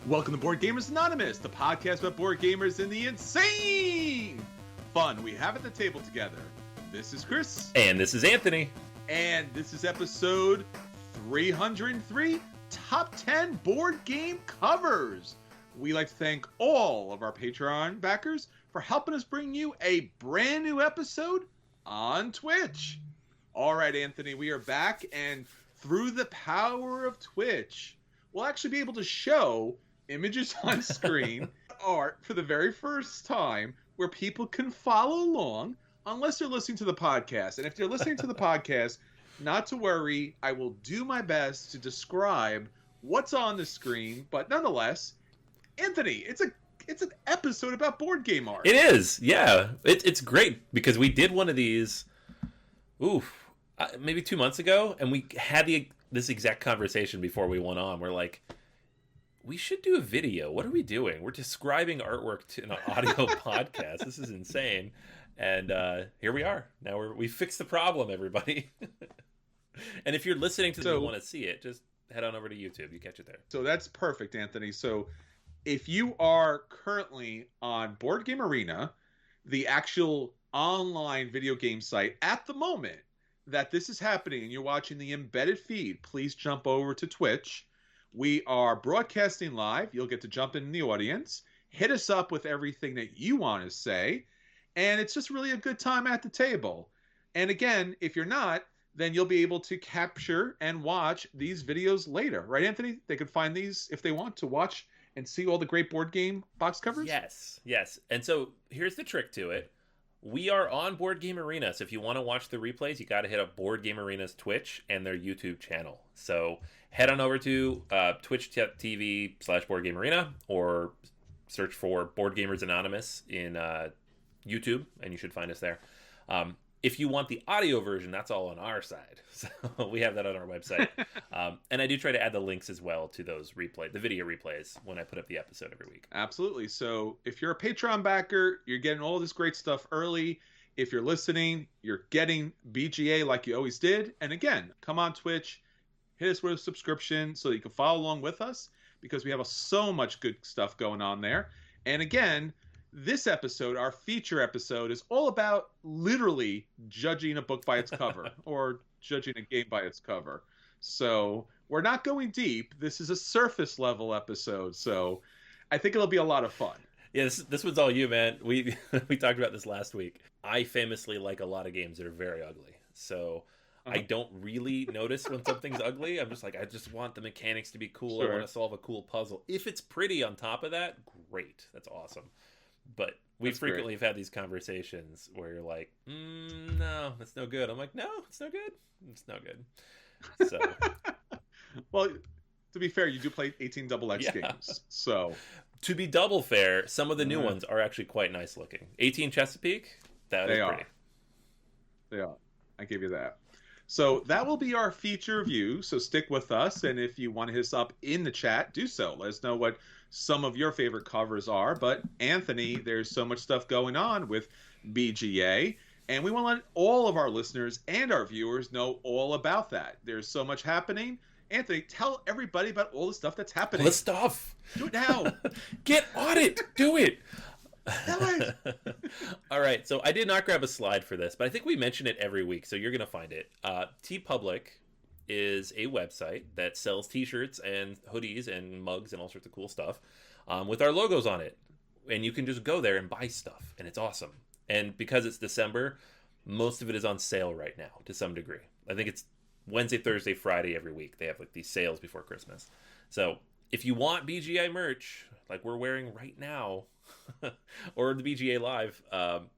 Welcome to Board Gamers Anonymous, the podcast about board gamers and the insane fun we have at the table together. This is Chris. And this is Anthony. And this is episode 303, Top 10 Board Game Covers. We like to thank all of our Patreon backers for helping us bring you a brand new episode on Twitch. All right, Anthony, we are back, and through the power of Twitch, we'll actually be able to show images on screen, art for the very first time, where people can follow along, unless they're listening to the podcast. And if they're listening to the podcast, not to worry, I will do my best to describe what's on the screen. But nonetheless, Anthony, it's an episode about board game art. It is, yeah. It's great because we did one of these, maybe 2 months ago, and we had this exact conversation before we went on. We're like, we should do a video. What are we doing? We're describing artwork in an audio podcast. This is insane. And here we are. Now we fixed the problem, everybody. And if you're listening to this and want to see it, just head on over to YouTube. You catch it there. So that's perfect, Anthony. So if you are currently on Board Game Arena, the actual online video game site, at the moment that this is happening and you're watching the embedded feed, please jump over to Twitch. We are broadcasting live. You'll get to jump in the audience, hit us up with everything that you want to say, and it's just really a good time at the table. And again, if you're not, then you'll be able to capture and watch these videos later. Right, Anthony? They could find these if they want to watch and see all the great board game box covers? Yes. And so here's the trick to it. We are on Board Game Arena, so if you want to watch the replays, you got to hit up Board Game Arena's Twitch and their YouTube channel. So head on over to twitch.tv/BoardGameArena or search for Board Gamers Anonymous in YouTube, and you should find us there. If you want the audio version, that's all on our side. So we have that on our website. And I do try to add the links as well to those the video replays when I put up the episode every week. Absolutely. So if you're a Patreon backer, you're getting all this great stuff early. If you're listening, you're getting BGA like you always did. And again, come on Twitch, hit us with a subscription so that you can follow along with us, because we have so much good stuff going on there. And again, this episode, our feature episode, is all about literally judging a book by its cover or judging a game by its cover. So we're not going deep. This is a surface level episode. So I think it'll be a lot of fun. Yeah, this one's all you, man. We talked about this last week. I famously like a lot of games that are very ugly. So I don't really notice when something's ugly. I'm just like, I just want the mechanics to be cool. Sure. I want to solve a cool puzzle. If it's pretty on top of that, great. That's awesome. But we frequently have had these conversations where you're like, no, that's no good. I'm like, no, it's no good. It's no good. So, well, to be fair, you do play 18XX games. So, to be double fair, some of the new ones are actually quite nice looking. 18 Chesapeake, that is pretty. They are. I give you that. So that will be our feature review. So stick with us, and if you want to hit us up in the chat, do so. Let us know what some of your favorite covers are. But Anthony, there's so much stuff going on with BGA, and we want to let all of our listeners and our viewers know all about that. There's so much happening. Anthony, tell everybody about all the stuff that's happening. All the stuff. Do it now. Get on it. Do it. Tell it. All right, so I did not grab a slide for this, but I think we mention it every week, so you're going to find it. TeePublic is a website that sells t-shirts and hoodies and mugs and all sorts of cool stuff with our logos on it. And you can just go there and buy stuff, and it's awesome. And because it's December, most of it is on sale right now to some degree. I think it's Wednesday, Thursday, Friday every week. They have like these sales before Christmas. So if you want BGA merch, like we're wearing right now, or the BGA Live,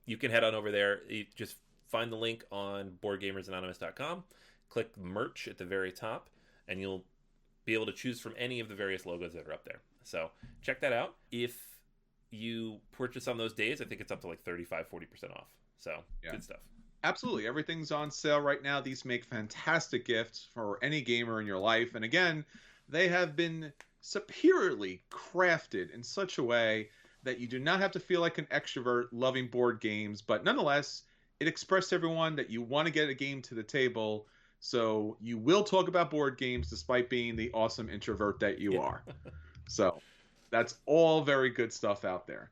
you can head on over there. You just find the link on BoardGamersAnonymous.com, click merch at the very top, and you'll be able to choose from any of the various logos that are up there. So check that out. If you purchase on those days, I think it's up to like 35-40% off. So good stuff. Absolutely. Everything's on sale right now. These make fantastic gifts for any gamer in your life. And again, they have been superiorly crafted in such a way that you do not have to feel like an extrovert loving board games, but nonetheless, it expressed to everyone that you want to get a game to the table, so you will talk about board games despite being the awesome introvert that you are. So That's all very good stuff out there.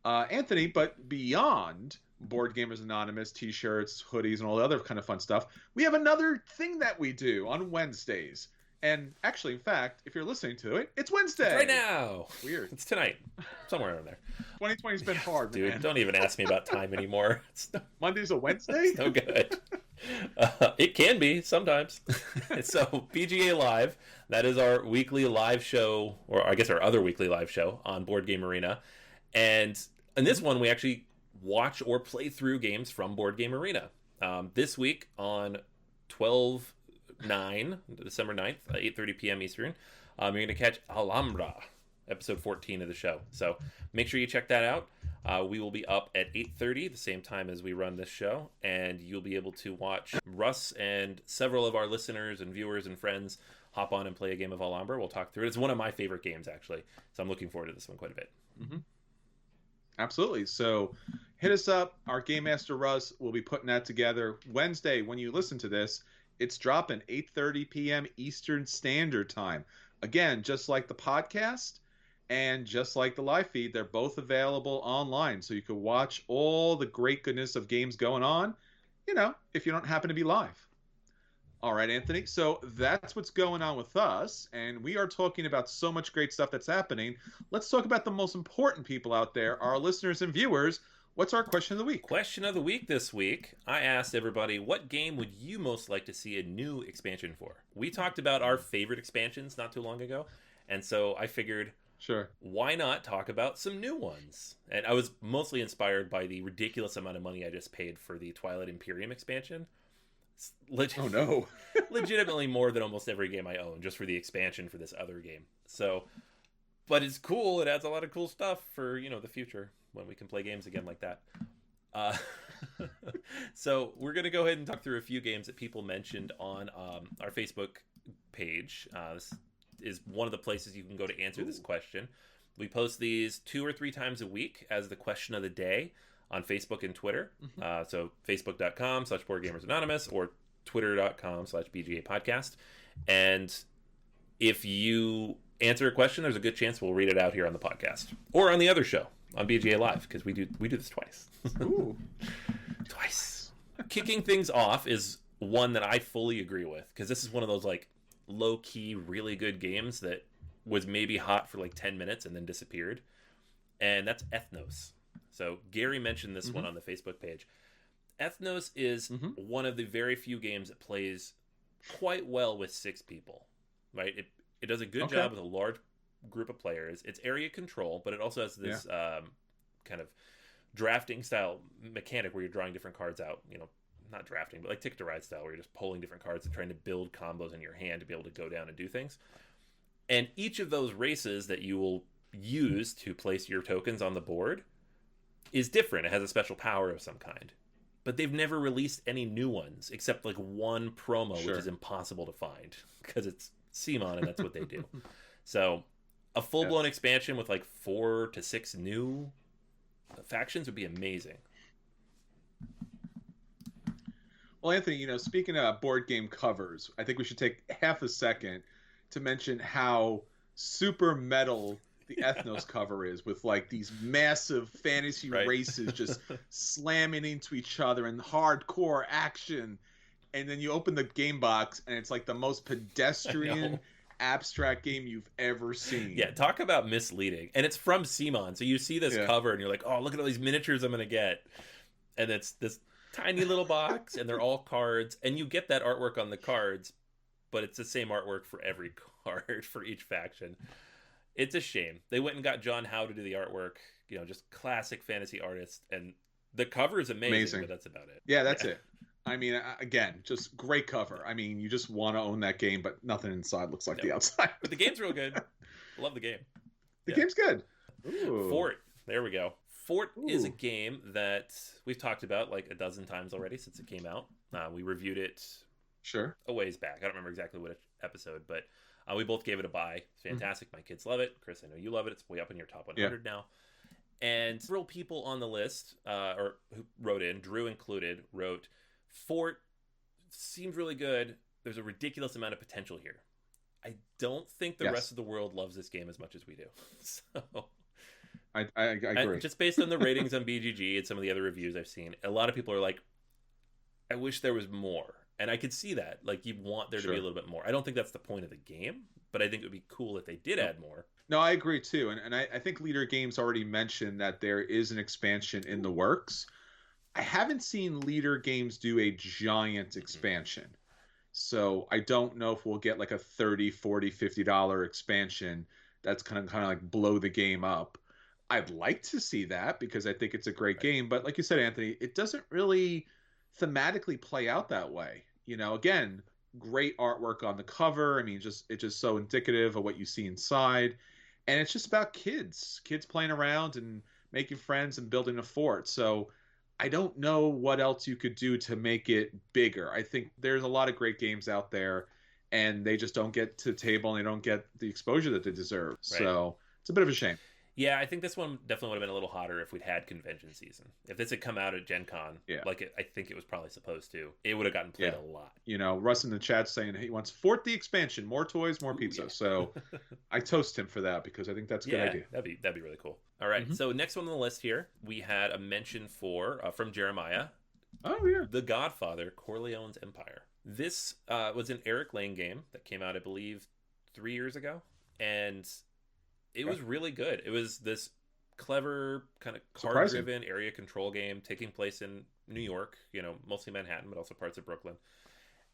Anthony, but beyond Board Gamers Anonymous, t-shirts, hoodies, and all the other kind of fun stuff, we have another thing that we do on Wednesdays. And actually, in fact, if you're listening to it, it's Wednesday. It's right now. Weird. It's tonight. Somewhere around there. 2020's been hard, dude. Man. Don't even ask me about time anymore. Monday's a Wednesday? It's no good. It can be sometimes. So BGA Live, that is our weekly live show, or I guess our other weekly live show on Board Game Arena. And in this one, we actually watch or play through games from Board Game Arena. This week on 12/9, December 9th, 8:30 p.m. Eastern, you're going to catch Alhambra, episode 14 of the show. So make sure you check that out. We will be up at 8:30, the same time as we run this show, and you'll be able to watch Russ and several of our listeners and viewers and friends hop on and play a game of Alhambra. We'll talk through it. It's one of my favorite games, actually, so I'm looking forward to this one quite a bit. Mm-hmm. Absolutely. So hit us up. Our Game Master Russ will be putting that together. Wednesday, when you listen to this, it's dropping 8:30 p.m. Eastern Standard Time. Again, just like the podcast and just like the live feed, they're both available online. So you can watch all the great goodness of games going on, if you don't happen to be live. All right, Anthony. So that's what's going on with us. And we are talking about so much great stuff that's happening. Let's talk about the most important people out there, our listeners and viewers. What's our question of the week? Question of the week this week. I asked everybody, what game would you most like to see a new expansion for? We talked about our favorite expansions not too long ago. And so I figured, sure, why not talk about some new ones? And I was mostly inspired by the ridiculous amount of money I just paid for the Twilight Imperium expansion. Oh no. Legitimately more than almost every game I own, just for the expansion for this other game. So, but it's cool. It adds a lot of cool stuff for, the future when we can play games again like that. So we're going to go ahead and talk through a few games that people mentioned on our Facebook page. This is one of the places you can go to answer this question. We post these 2 or 3 times a week as the question of the day on Facebook and Twitter. So facebook.com/BoardGamersAnonymous or twitter.com/BGA podcast. And if you answer a question, there's a good chance we'll read it out here on the podcast or on the other show on BGA Live, because we do this twice. Ooh. Twice. Kicking things off is one that I fully agree with, because this is one of those like low-key, really good games that was maybe hot for like 10 minutes and then disappeared. And that's Ethnos. So Gary mentioned this one on the Facebook page. Ethnos is one of the very few games that plays quite well with 6 people, right? It does a good job with a large group of players. It's area control, but it also has this kind of drafting style mechanic where you're drawing different cards out, not drafting, but like Ticket to Ride style, where you're just pulling different cards and trying to build combos in your hand to be able to go down and do things. And each of those races that you will use to place your tokens on the board is different. It has a special power of some kind. But they've never released any new ones, except like one promo, which is impossible to find, because it's CMON and that's what they do. So a full-blown expansion with like 4 to 6 new factions would be amazing. Well, Anthony, speaking of board game covers, I think we should take half a second to mention how super metal the Ethnos cover is, with like these massive fantasy races just slamming into each other and hardcore action. And then you open the game box and it's like the most pedestrian abstract game you've ever seen. Yeah, talk about misleading. And it's from CMON, so you see this cover and you're like, oh, look at all these miniatures I'm gonna get. And it's this tiny little box and they're all cards, and you get that artwork on the cards, but it's the same artwork for every card for each faction. It's a shame. They went and got John Howe to do the artwork, just classic fantasy artist, and the cover is amazing. But that's about it. Yeah, that's it. I mean, again, just great cover. I mean, you just want to own that game, but nothing inside looks like the outside. But the game's real good. Love the game. The game's good. Ooh. Fort. There we go. Fort is a game that we've talked about like a dozen times already since it came out. We reviewed it a ways back. I don't remember exactly what episode, but we both gave it a buy. It's fantastic. My kids love it. Chris, I know you love it. It's way up in your top 100 now. And several people on the list, or who wrote in, Drew included, wrote, Fort seems really good. There's a ridiculous amount of potential here. I don't think the Yes. rest of the world loves this game as much as we do. So I agree. just based on the ratings on BGG and some of the other reviews I've seen, a lot of people are like, I wish there was more. And I could see that. Like, you want there to be a little bit more. I don't think that's the point of the game, but I think it would be cool if they did add more. No, I agree too. And I think Leader Games already mentioned that there is an expansion in the works. I haven't seen Leader Games do a giant expansion. So I don't know if we'll get like a $30, $40, $50 expansion that's kind of like blow the game up. I'd like to see that because I think it's a great game. But like you said, Anthony, it doesn't really thematically play out that way. You know, again, great artwork on the cover. I mean, it's just so indicative of what you see inside. And it's just about kids playing around and making friends and building a fort. So I don't know what else you could do to make it bigger. I think there's a lot of great games out there, and they just don't get to the table and they don't get the exposure that they deserve. Right. So it's a bit of a shame. Yeah, I think this one definitely would have been a little hotter if we'd had convention season. If this had come out at Gen Con, I think it was probably supposed to, it would have gotten played a lot. You know, Russ in the chat saying he wants Fort the expansion, more toys, more pizza. So I toast him for that because I think that's a good idea. That'd be really cool. All right, so next one on the list here, we had a mention from Jeremiah. Oh, yeah. The Godfather, Corleone's Empire. This was an Eric Lane game that came out, I believe, 3 years ago. And it was really good. It was this clever kind of card-driven area control game taking place in New York, you know, mostly Manhattan, but also parts of Brooklyn.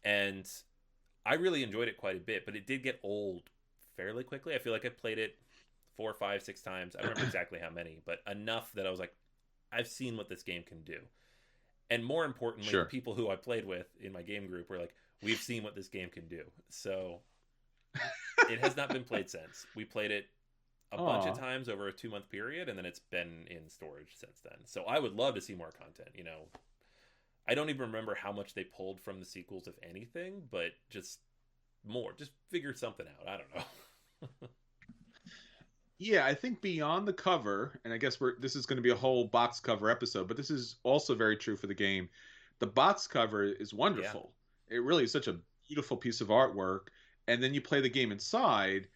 And I really enjoyed it quite a bit, but it did get old fairly quickly. I feel like I played it 4, 5, 6 times. I don't remember exactly how many, but enough that I was like, I've seen what this game can do. And more importantly, the people who I played with in my game group were like, we've seen what this game can do. So it has not been played since. We played it a bunch of times over a 2-month period, and then it's been in storage since then. So I would love to see more content. You know, I don't even remember how much they pulled from the sequels, if anything, but just more. Just figure something out. I don't know. Yeah, I think beyond the cover, and I guess this is going to be a whole box cover episode, but this is also very true for the game. The box cover is wonderful. Yeah. It really is such a beautiful piece of artwork. And then you play the game inside,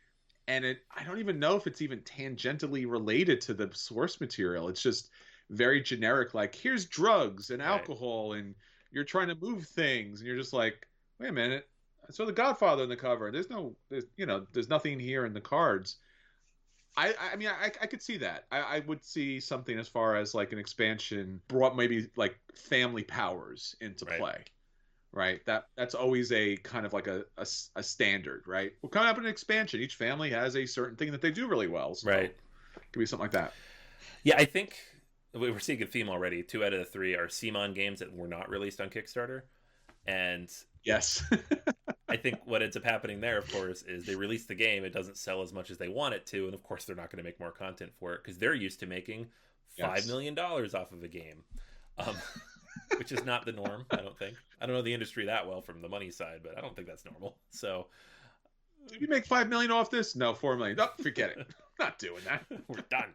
and I don't even know if it's even tangentially related to the source material. It's just very generic, like, here's drugs and alcohol, and you're trying to move things, and you're just like, wait a minute. So the Godfather in the cover, there's nothing here in the cards. I mean, I could see that. I would see something as far as like an expansion brought maybe like family powers into play. Right, that's always a kind of like a standard, right? Well, coming up in an expansion, each family has a certain thing that they do really well. So it could be something like that. Yeah, I think we're seeing a theme already. 2 out of the 3 are CMON games that were not released on Kickstarter, and yes, I think what ends up happening there, of course, is they release the game, it doesn't sell as much as they want it to, and of course they're not going to make more content for it because they're used to making $5 million off of a game. Which is not the norm, I don't think. I don't know the industry that well from the money side, but I don't think that's normal. So, did you make $5 million off this? No, $4 million. Oh, forget it. Not doing that. We're done.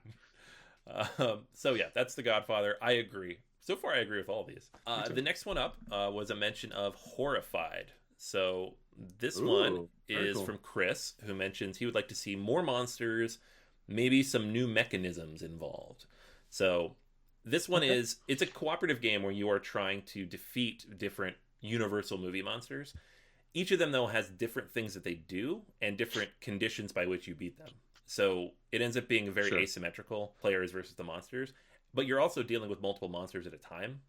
So yeah, that's The Godfather. I agree. So far, I agree with all these. The next one up was a mention of Horrified. So this one is from Chris, who mentions he would like to see more monsters, maybe some new mechanisms involved. So this one it's a cooperative game where you are trying to defeat different Universal movie monsters. Each of them, though, has different things that they do and different conditions by which you beat them. So it ends up being very asymmetrical, players versus the monsters. But you're also dealing with multiple monsters at a time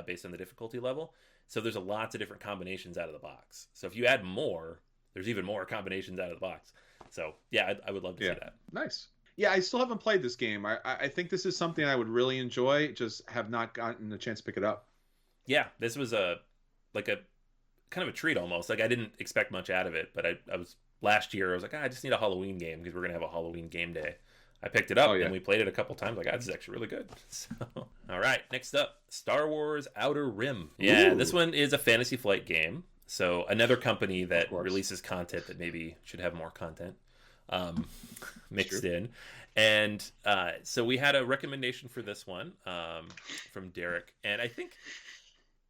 based on the difficulty level. So there's lots of different combinations out of the box. So if you add more, there's even more combinations out of the box. So yeah, I would love to see that. Nice. Yeah, I still haven't played this game. I think this is something I would really enjoy, just have not gotten a chance to pick it up. Yeah, this was a kind of a treat almost. Like, I didn't expect much out of it, but I was last year, I was like, I just need a Halloween game because we're going to have a Halloween game day. I picked it up and we played it a couple times. Like, this is actually really good. So, all right, next up, Star Wars Outer Rim. Yeah, this one is a Fantasy Flight game. So another company that releases content that maybe should have more content mixed in. And so we had a recommendation for this one from Derek. And I think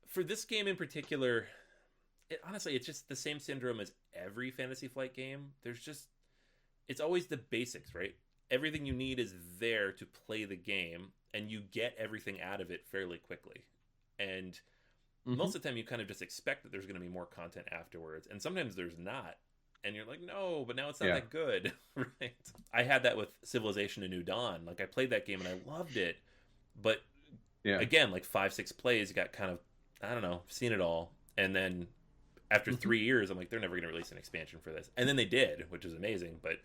for this game in particular, honestly, it's just the same syndrome as every Fantasy Flight game. It's always the basics, right? Everything you need is there to play the game, and you get everything out of it fairly quickly. And most of the time, you kind of just expect that there's going to be more content afterwards, and sometimes there's not. And you're like, no, but now it's not that good, right? I had that with Civilization: A New Dawn. Like, I played that game and I loved it, but again, like 5-6 plays, you got kind of, I don't know, seen it all, and then after 3 years, I'm like, they're never going to release an expansion for this, and then they did, which is amazing, but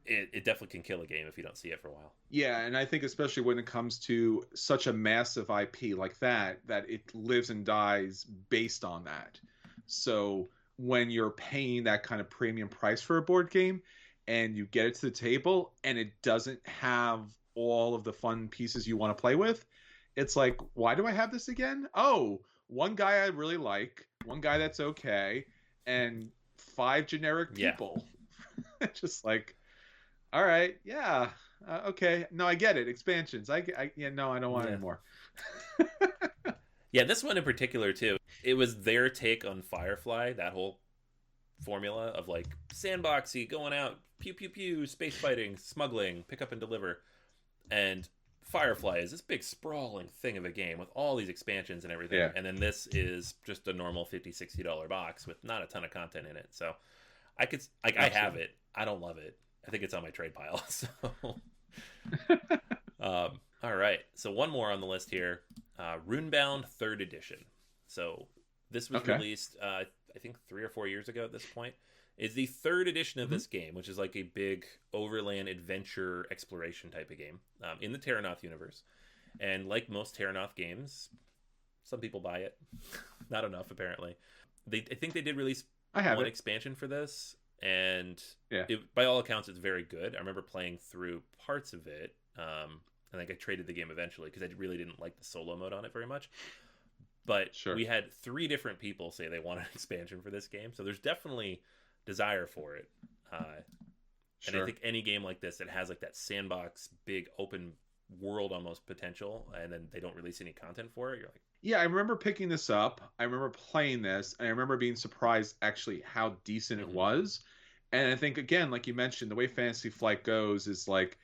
it definitely can kill a game if you don't see it for a while. Yeah, and I think especially when it comes to such a massive IP like that it lives and dies based on that. So when you're paying that kind of premium price for a board game and you get it to the table and it doesn't have all of the fun pieces you want to play with, it's like, why do I have this again? Oh, one guy I really like, one guy that's okay, and 5 generic people. Just like, all right, yeah, okay. No, I get it. Expansions. No, I don't want any more. Yeah, this one in particular too. It was their take on Firefly, that whole formula of like sandboxy, going out, pew pew pew, space fighting, smuggling, pick up and deliver. And Firefly is this big sprawling thing of a game with all these expansions and everything. And then this is just a normal $50-$60 box with not a ton of content in it. So I could, like, I have it. I don't love it. I think it's on my trade pile. So, all right. So one more on the list here, Runebound 3rd Edition. So this was released, I think 3 or 4 years ago at this point. Is the 3rd edition of this game, which is like a big overland adventure exploration type of game in the Terranoth universe. And like most Terranoth games, some people buy it. Not enough, apparently. I think they did release one expansion for this. And by all accounts, it's very good. I remember playing through parts of it. I think I traded the game eventually because I really didn't like the solo mode on it very much. But we had 3 different people say they want an expansion for this game. So there's definitely desire for it. And I think any game like this that has like that sandbox, big open world almost potential, and then they don't release any content for it, you're like... Yeah, I remember picking this up. I remember playing this, and I remember being surprised actually how decent it was. And I think, again, like you mentioned, the way Fantasy Flight goes is like,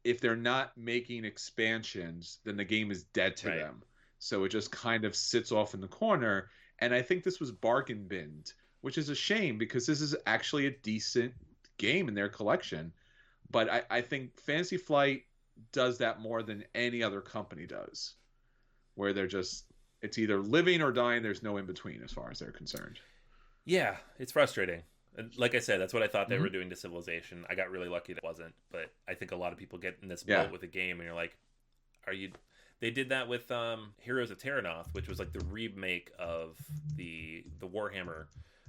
if they're not making expansions, then the game is dead to them. So it just kind of sits off in the corner. And I think this was bargain binned, which is a shame because this is actually a decent game in their collection. But I think Fantasy Flight does that more than any other company does, where they're just, it's either living or dying. There's no in between as far as they're concerned. Yeah, it's frustrating. And like I said, that's what I thought they were doing to Civilization. I got really lucky that it wasn't, but I think a lot of people get in this boat with a game and you're like, are you... They did that with Heroes of Terranoth, which was like the remake of the Warhammer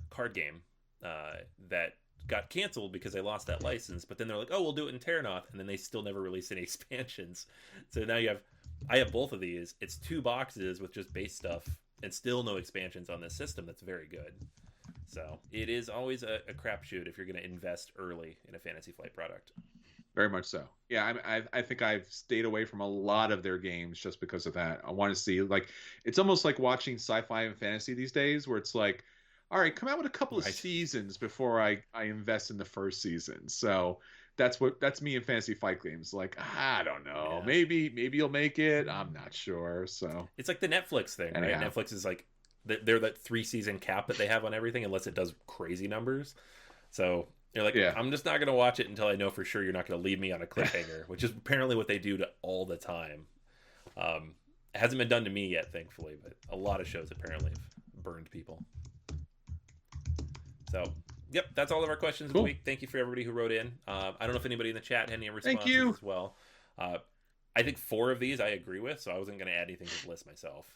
card game that got canceled because they lost that license. But then they're like, oh, we'll do it in Terranoth, and then they still never released any expansions. So now I have both of these. It's 2 boxes with just base stuff and still no expansions on this system. That's very good. So it is always a crapshoot if you're going to invest early in a Fantasy Flight product. Very much so. Yeah, I think I've stayed away from a lot of their games just because of that. I want to see, like, it's almost like watching sci-fi and fantasy these days, where it's like, all right, come out with a couple of seasons before I invest in the first season. So that's me in Fantasy Flight games. Like, I don't know, maybe you'll make it. I'm not sure. So it's like the Netflix thing, right? Netflix is like they're that 3-season cap that they have on everything, unless it does crazy numbers. So you're like, I'm just not going to watch it until I know for sure you're not going to leave me on a cliffhanger, which is apparently what they do to all the time. It hasn't been done to me yet, thankfully, but a lot of shows apparently have burned people. So, yep, that's all of our questions of the week. Thank you for everybody who wrote in. I don't know if anybody in the chat had any responses as well. I think 4 of these I agree with, so I wasn't going to add anything to the list myself.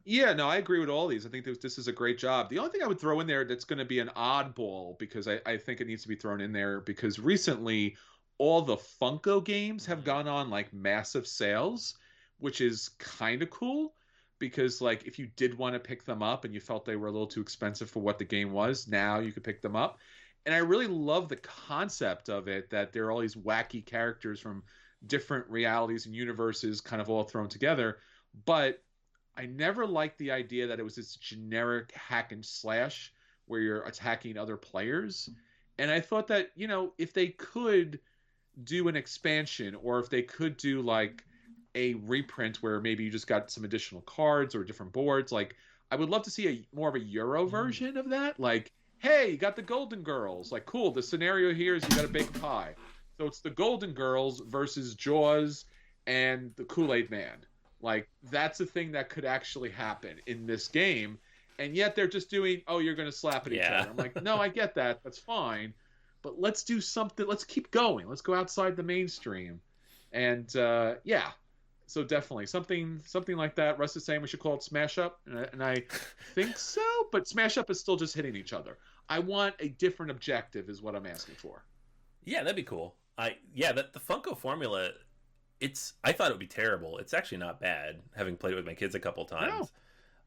Yeah, no, I agree with all these. I think this is a great job. The only thing I would throw in there that's going to be an oddball, because I think it needs to be thrown in there, because recently all the Funko games have gone on like massive sales, which is kind of cool, because like if you did want to pick them up and you felt they were a little too expensive for what the game was, now you could pick them up. And I really love the concept of it, that there are all these wacky characters from different realities and universes kind of all thrown together. But I never liked the idea that it was this generic hack and slash where you're attacking other players. And I thought that, if they could do an expansion, or if they could do like a reprint where maybe you just got some additional cards or different boards, like I would love to see more of a Euro version of that. Like, hey, you got the Golden Girls. Like, cool. The scenario here is you got a big pie. So it's the Golden Girls versus Jaws and the Kool-Aid Man. Like, that's a thing that could actually happen in this game. And yet they're just doing, oh, you're going to slap at each other. I'm like, no, I get that. That's fine. But let's do something. Let's keep going. Let's go outside the mainstream. And, yeah. So definitely something like that. Russ is saying we should call it Smash Up. And I think so. But Smash Up is still just hitting each other. I want a different objective is what I'm asking for. Yeah, that'd be cool. The Funko formula, I thought it would be terrible. It's actually not bad, having played it with my kids a couple times.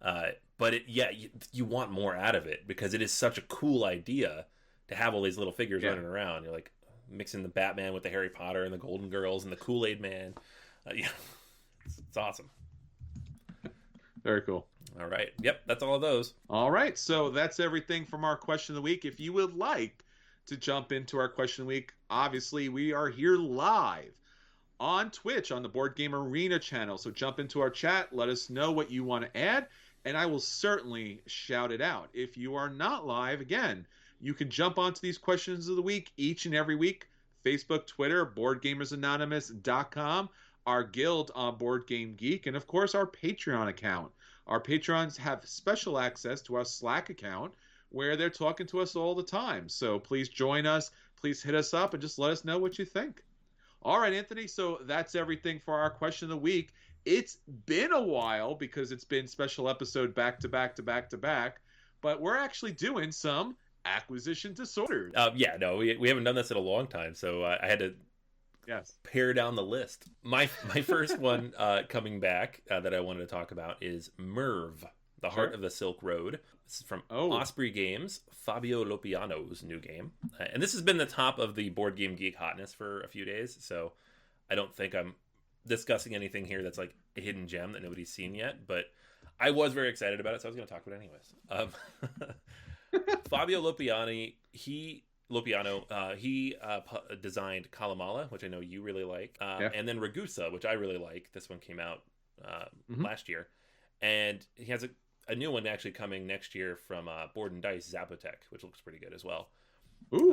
No. But you want more out of it because it is such a cool idea to have all these little figures running around. You're like mixing the Batman with the Harry Potter and the Golden Girls and the Kool-Aid Man. It's awesome. Very cool. All right. Yep, that's all of those. All right. So that's everything from our question of the week. If you would like to jump into our question of the week, obviously we are here live on Twitch on the Board Game Arena channel. So jump into our chat, let us know what you want to add, and I will certainly shout it out. If you are not live, again, you can jump onto these questions of the week each and every week. Facebook, Twitter, BoardGamersAnonymous.com, our guild on Board Game Geek, and of course our Patreon account. Our patrons have special access to our Slack account where they're talking to us all the time. So please join us. Please hit us up and just let us know what you think. All right, Anthony. So that's everything for our question of the week. It's been a while because it's been special episode back to back to back to back, but we're actually doing some acquisition disorders. We haven't done this in a long time, so I had to pare down the list. My first one coming back that I wanted to talk about is Merv, the Heart of the Silk Road. This is from Osprey Games, Fabio Lopiano's new game. And this has been the top of the Board Game Geek hotness for a few days, so I don't think I'm discussing anything here that's like a hidden gem that nobody's seen yet, but I was very excited about it, so I was going to talk about it anyways. Fabio Lopiano, he designed Kalamala, which I know you really like, and then Ragusa, which I really like. This one came out last year, and he has a new one actually coming next year from Board and Dice, Zapotec, which looks pretty good as well. Ooh,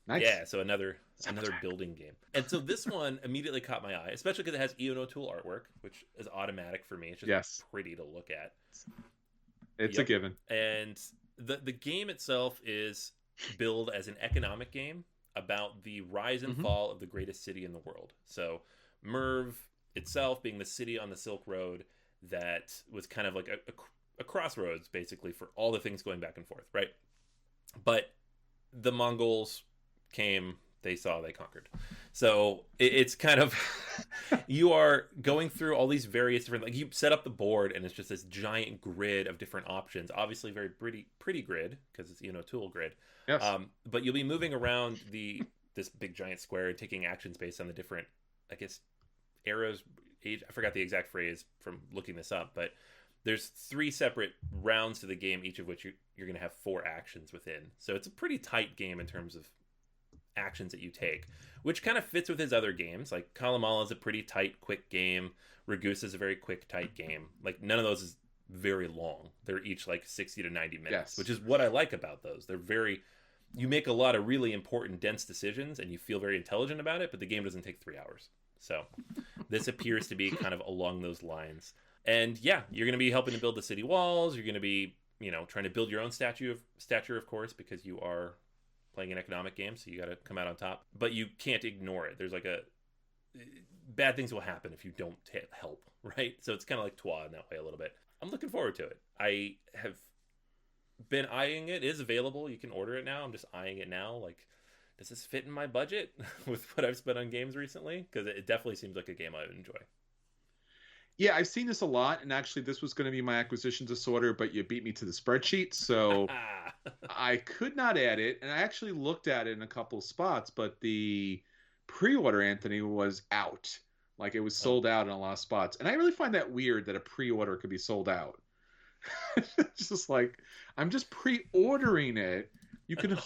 nice. Yeah, so another building game. And so this one immediately caught my eye, especially because it has Ian O'Toole artwork, which is automatic for me. It's just pretty to look at. It's a given. And the game itself is billed as an economic game about the rise and fall of the greatest city in the world. So Merv itself being the city on the Silk Road that was kind of like a crossroads, basically, for all the things going back and forth, right? But the Mongols came, they saw, they conquered. So it's kind of, you are going through all these various different, like you set up the board and it's just this giant grid of different options. Obviously very pretty grid because it's, Tool grid. Yes. But you'll be moving around this big giant square and taking actions based on the different, I guess, eras, age. I forgot the exact phrase from looking this up, but there's 3 separate rounds to the game, each of which you're going to have 4 actions within. So it's a pretty tight game in terms of actions that you take, which kind of fits with his other games. Like Kalamala is a pretty tight, quick game. Ragusa is a very quick, tight game. Like none of those is very long. They're each like 60 to 90 minutes, which is what I like about those. You make a lot of really important, dense decisions and you feel very intelligent about it, but the game doesn't take 3 hours. So this appears to be kind of along those lines. And yeah, you're going to be helping to build the city walls. You're going to be, trying to build your own stature, of course, because you are playing an economic game, so you got to come out on top. But you can't ignore it. There's bad things will happen if you don't help, right? So it's kind of like Twa in that way a little bit. I'm looking forward to it. I have been eyeing it. It is available. You can order it now. I'm just eyeing it now. Like, does this fit in my budget with what I've spent on games recently? Because it definitely seems like a game I would enjoy. Yeah, I've seen this a lot, and actually this was going to be my acquisition disorder, but you beat me to the spreadsheet, so I could not add it, and I actually looked at it in a couple of spots, but the pre-order, Anthony, was out Like it was Oh, sold out in a lot of spots. And I really find that weird that a pre-order could be sold out. It's just like, I'm just pre-ordering it. You can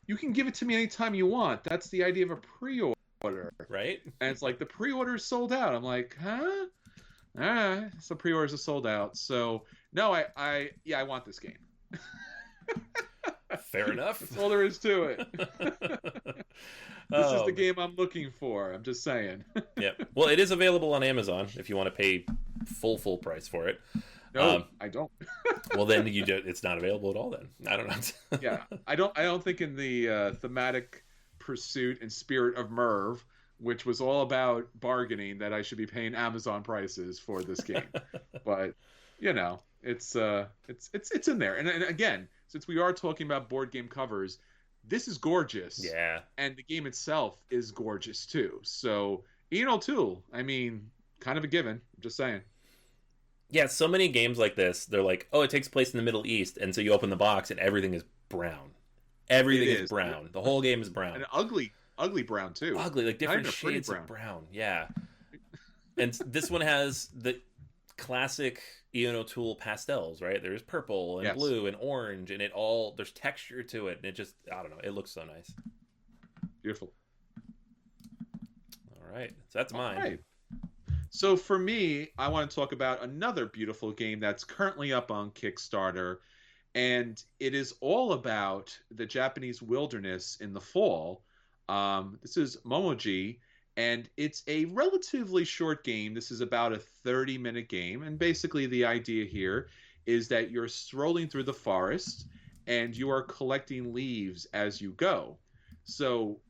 you can give it to me anytime you want. That's the idea of a pre-order. right? And it's like the pre-order is sold out. I'm like, huh? So pre-orders are sold out. So no, I want this game. Fair enough. That's all there is to it. This is Oh, the game I'm looking for. I'm just saying. yeah. Well, it is available on Amazon if you want to pay full price for it. No, I don't. Well, then it's not available at all. Then I don't know. Yeah, I don't think in the thematic pursuit and spirit of Merv, which was all about bargaining, that I should be paying Amazon prices for this game. But you know, it's in there. And again, since we are talking about board game covers, this is gorgeous. Yeah. And the game itself is gorgeous too. So Ian O'Toole, I mean, kind of a given. I'm just saying. Yeah, so many games like this, they're like, oh, it takes place in the Middle East, and so you open the box and everything is brown. Everything is brown. The whole game is brown. And ugly brown too. Ugly, like different shades of brown. Yeah. And this one has the classic Ian O'Toole pastels, right? There's purple and blue and orange, and there's texture to it, and it just, I don't know, it looks so nice. Beautiful. All right, so that's mine. Right. So for me, I want to talk about another beautiful game that's currently up on Kickstarter, and it is all about the Japanese wilderness in the fall. This is Momoji, and it's a relatively short game. This is about a 30-minute game, and basically the idea here is that you're strolling through the forest, and you are collecting leaves as you go. So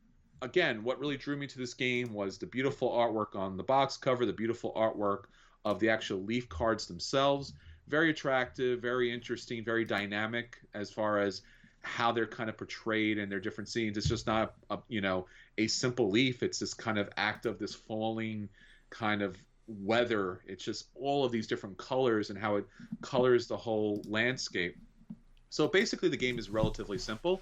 again, what really drew me to this game was the beautiful artwork on the box cover, the beautiful artwork of the actual leaf cards themselves. Very attractive, very interesting, very dynamic as far as how they're kind of portrayed in their different scenes. It's just not a simple leaf. It's this kind of act of this falling kind of weather. It's just all of these different colors and how it colors the whole landscape. So basically the game is relatively simple.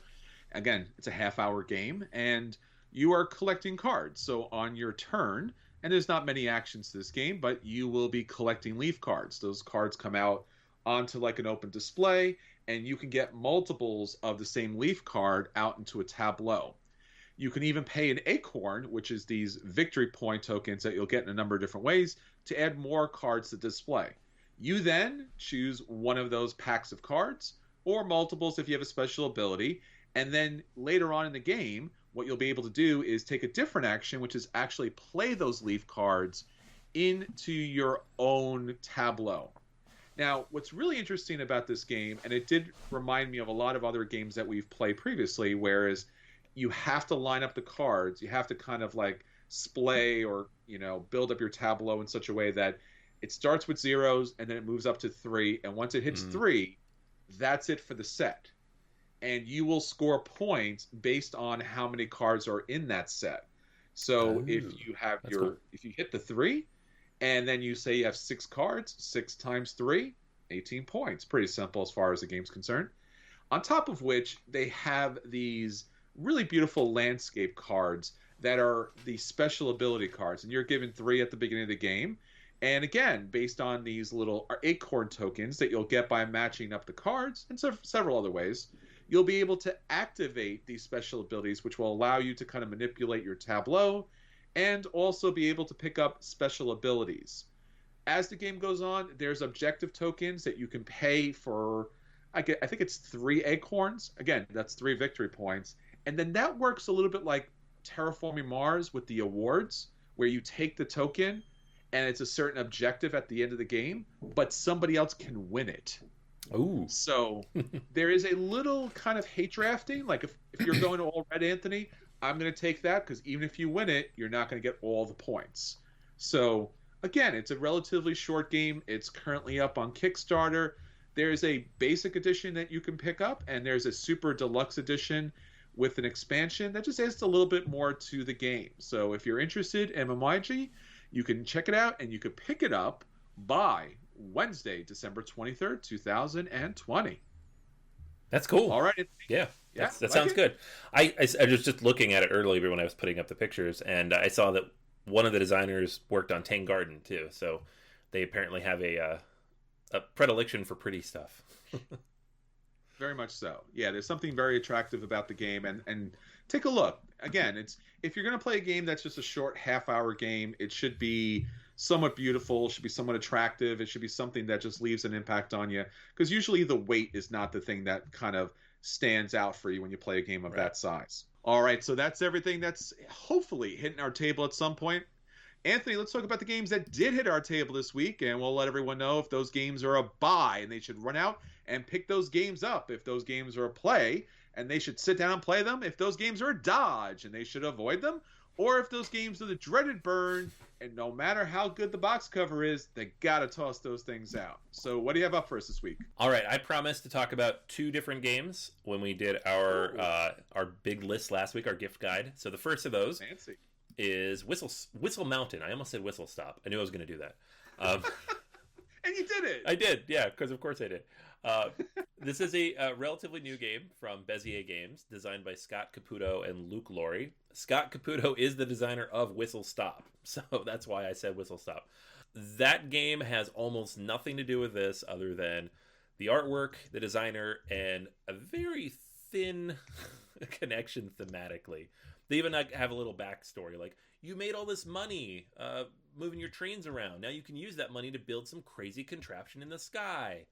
Again, it's a half-hour game, and you are collecting cards. So on your turn, and there's not many actions to this game, but you will be collecting leaf cards. Those cards come out onto like an open display, and you can get multiples of the same leaf card out into a tableau. You can even pay an acorn, which is these victory point tokens that you'll get in a number of different ways, to add more cards to display. You then choose one of those packs of cards, or multiples if you have a special ability, and then later on in the game, what you'll be able to do is take a different action, which is actually play those leaf cards into your own tableau. Now, what's really interesting about this game, and it did remind me of a lot of other games that we've played previously, whereas you have to line up the cards, you have to kind of like splay or, build up your tableau in such a way that it starts with zeros and then it moves up to 3, and once it hits 3, that's it for the set. And you will score points based on how many cards are in that set. So if you have if you hit the 3, and then you say you have 6 cards, 6 times 3, 18 points. Pretty simple as far as the game's concerned. On top of which, they have these really beautiful landscape cards that are the special ability cards. And you're given 3 at the beginning of the game. And again, based on these little acorn tokens that you'll get by matching up the cards, and several other ways, you'll be able to activate these special abilities, which will allow you to kind of manipulate your tableau and also be able to pick up special abilities. As the game goes on, there's objective tokens that you can pay for, I think it's 3 acorns. Again, that's 3 victory points. And then that works a little bit like Terraforming Mars with the awards, where you take the token and it's a certain objective at the end of the game, but somebody else can win it. Ooh. So there is a little kind of hate drafting. Like if you're going to all red, Anthony, I'm going to take that because even if you win it, you're not going to get all the points. So again, it's a relatively short game. It's currently up on Kickstarter. There's a basic edition that you can pick up, and there's a super deluxe edition with an expansion that just adds a little bit more to the game. So if you're interested in Momiji, you can check it out, and you can pick it up by Wednesday, December 23rd, 2020. That's cool. All right. Yeah, that sounds good. I was just looking at it earlier when I was putting up the pictures, and I saw that one of the designers worked on Tang Garden too, so they apparently have a predilection for pretty stuff. Very much so. Yeah, there's something very attractive about the game, and take a look. Again, it's if you're going to play a game that's just a short half-hour game, it should be somewhat beautiful, it should be somewhat attractive, it should be something that just leaves an impact on you, because usually the weight is not the thing that kind of stands out for you when you play a game of that size. All right, so that's everything that's hopefully hitting our table at some point. Anthony, let's talk about the games that did hit our table this week, and we'll let everyone know if those games are a buy and they should run out and pick those games up. If those games are a play and they should sit down and play them. If those games are a dodge and they should avoid them. Or if those games are the dreaded burn and no matter how good the box cover is, they gotta toss those things out. So what do you have up for us this week? All right, I promised to talk about 2 different games when we did our big list last week, our gift guide. So the first of those is Whistle Mountain. I almost said Whistle Stop. I knew I was going to do that. And you did it. I did, yeah, because of course I did. This is a relatively new game from BGA Games, designed by Scott Caputo and Luke Laurie. Scott Caputo is the designer of Whistle Stop, so that's why I said Whistle Stop. That game has almost nothing to do with this other than the artwork, the designer, and a very thin connection thematically. They even have a little backstory, like, you made all this money moving your trains around. Now you can use that money to build some crazy contraption in the sky.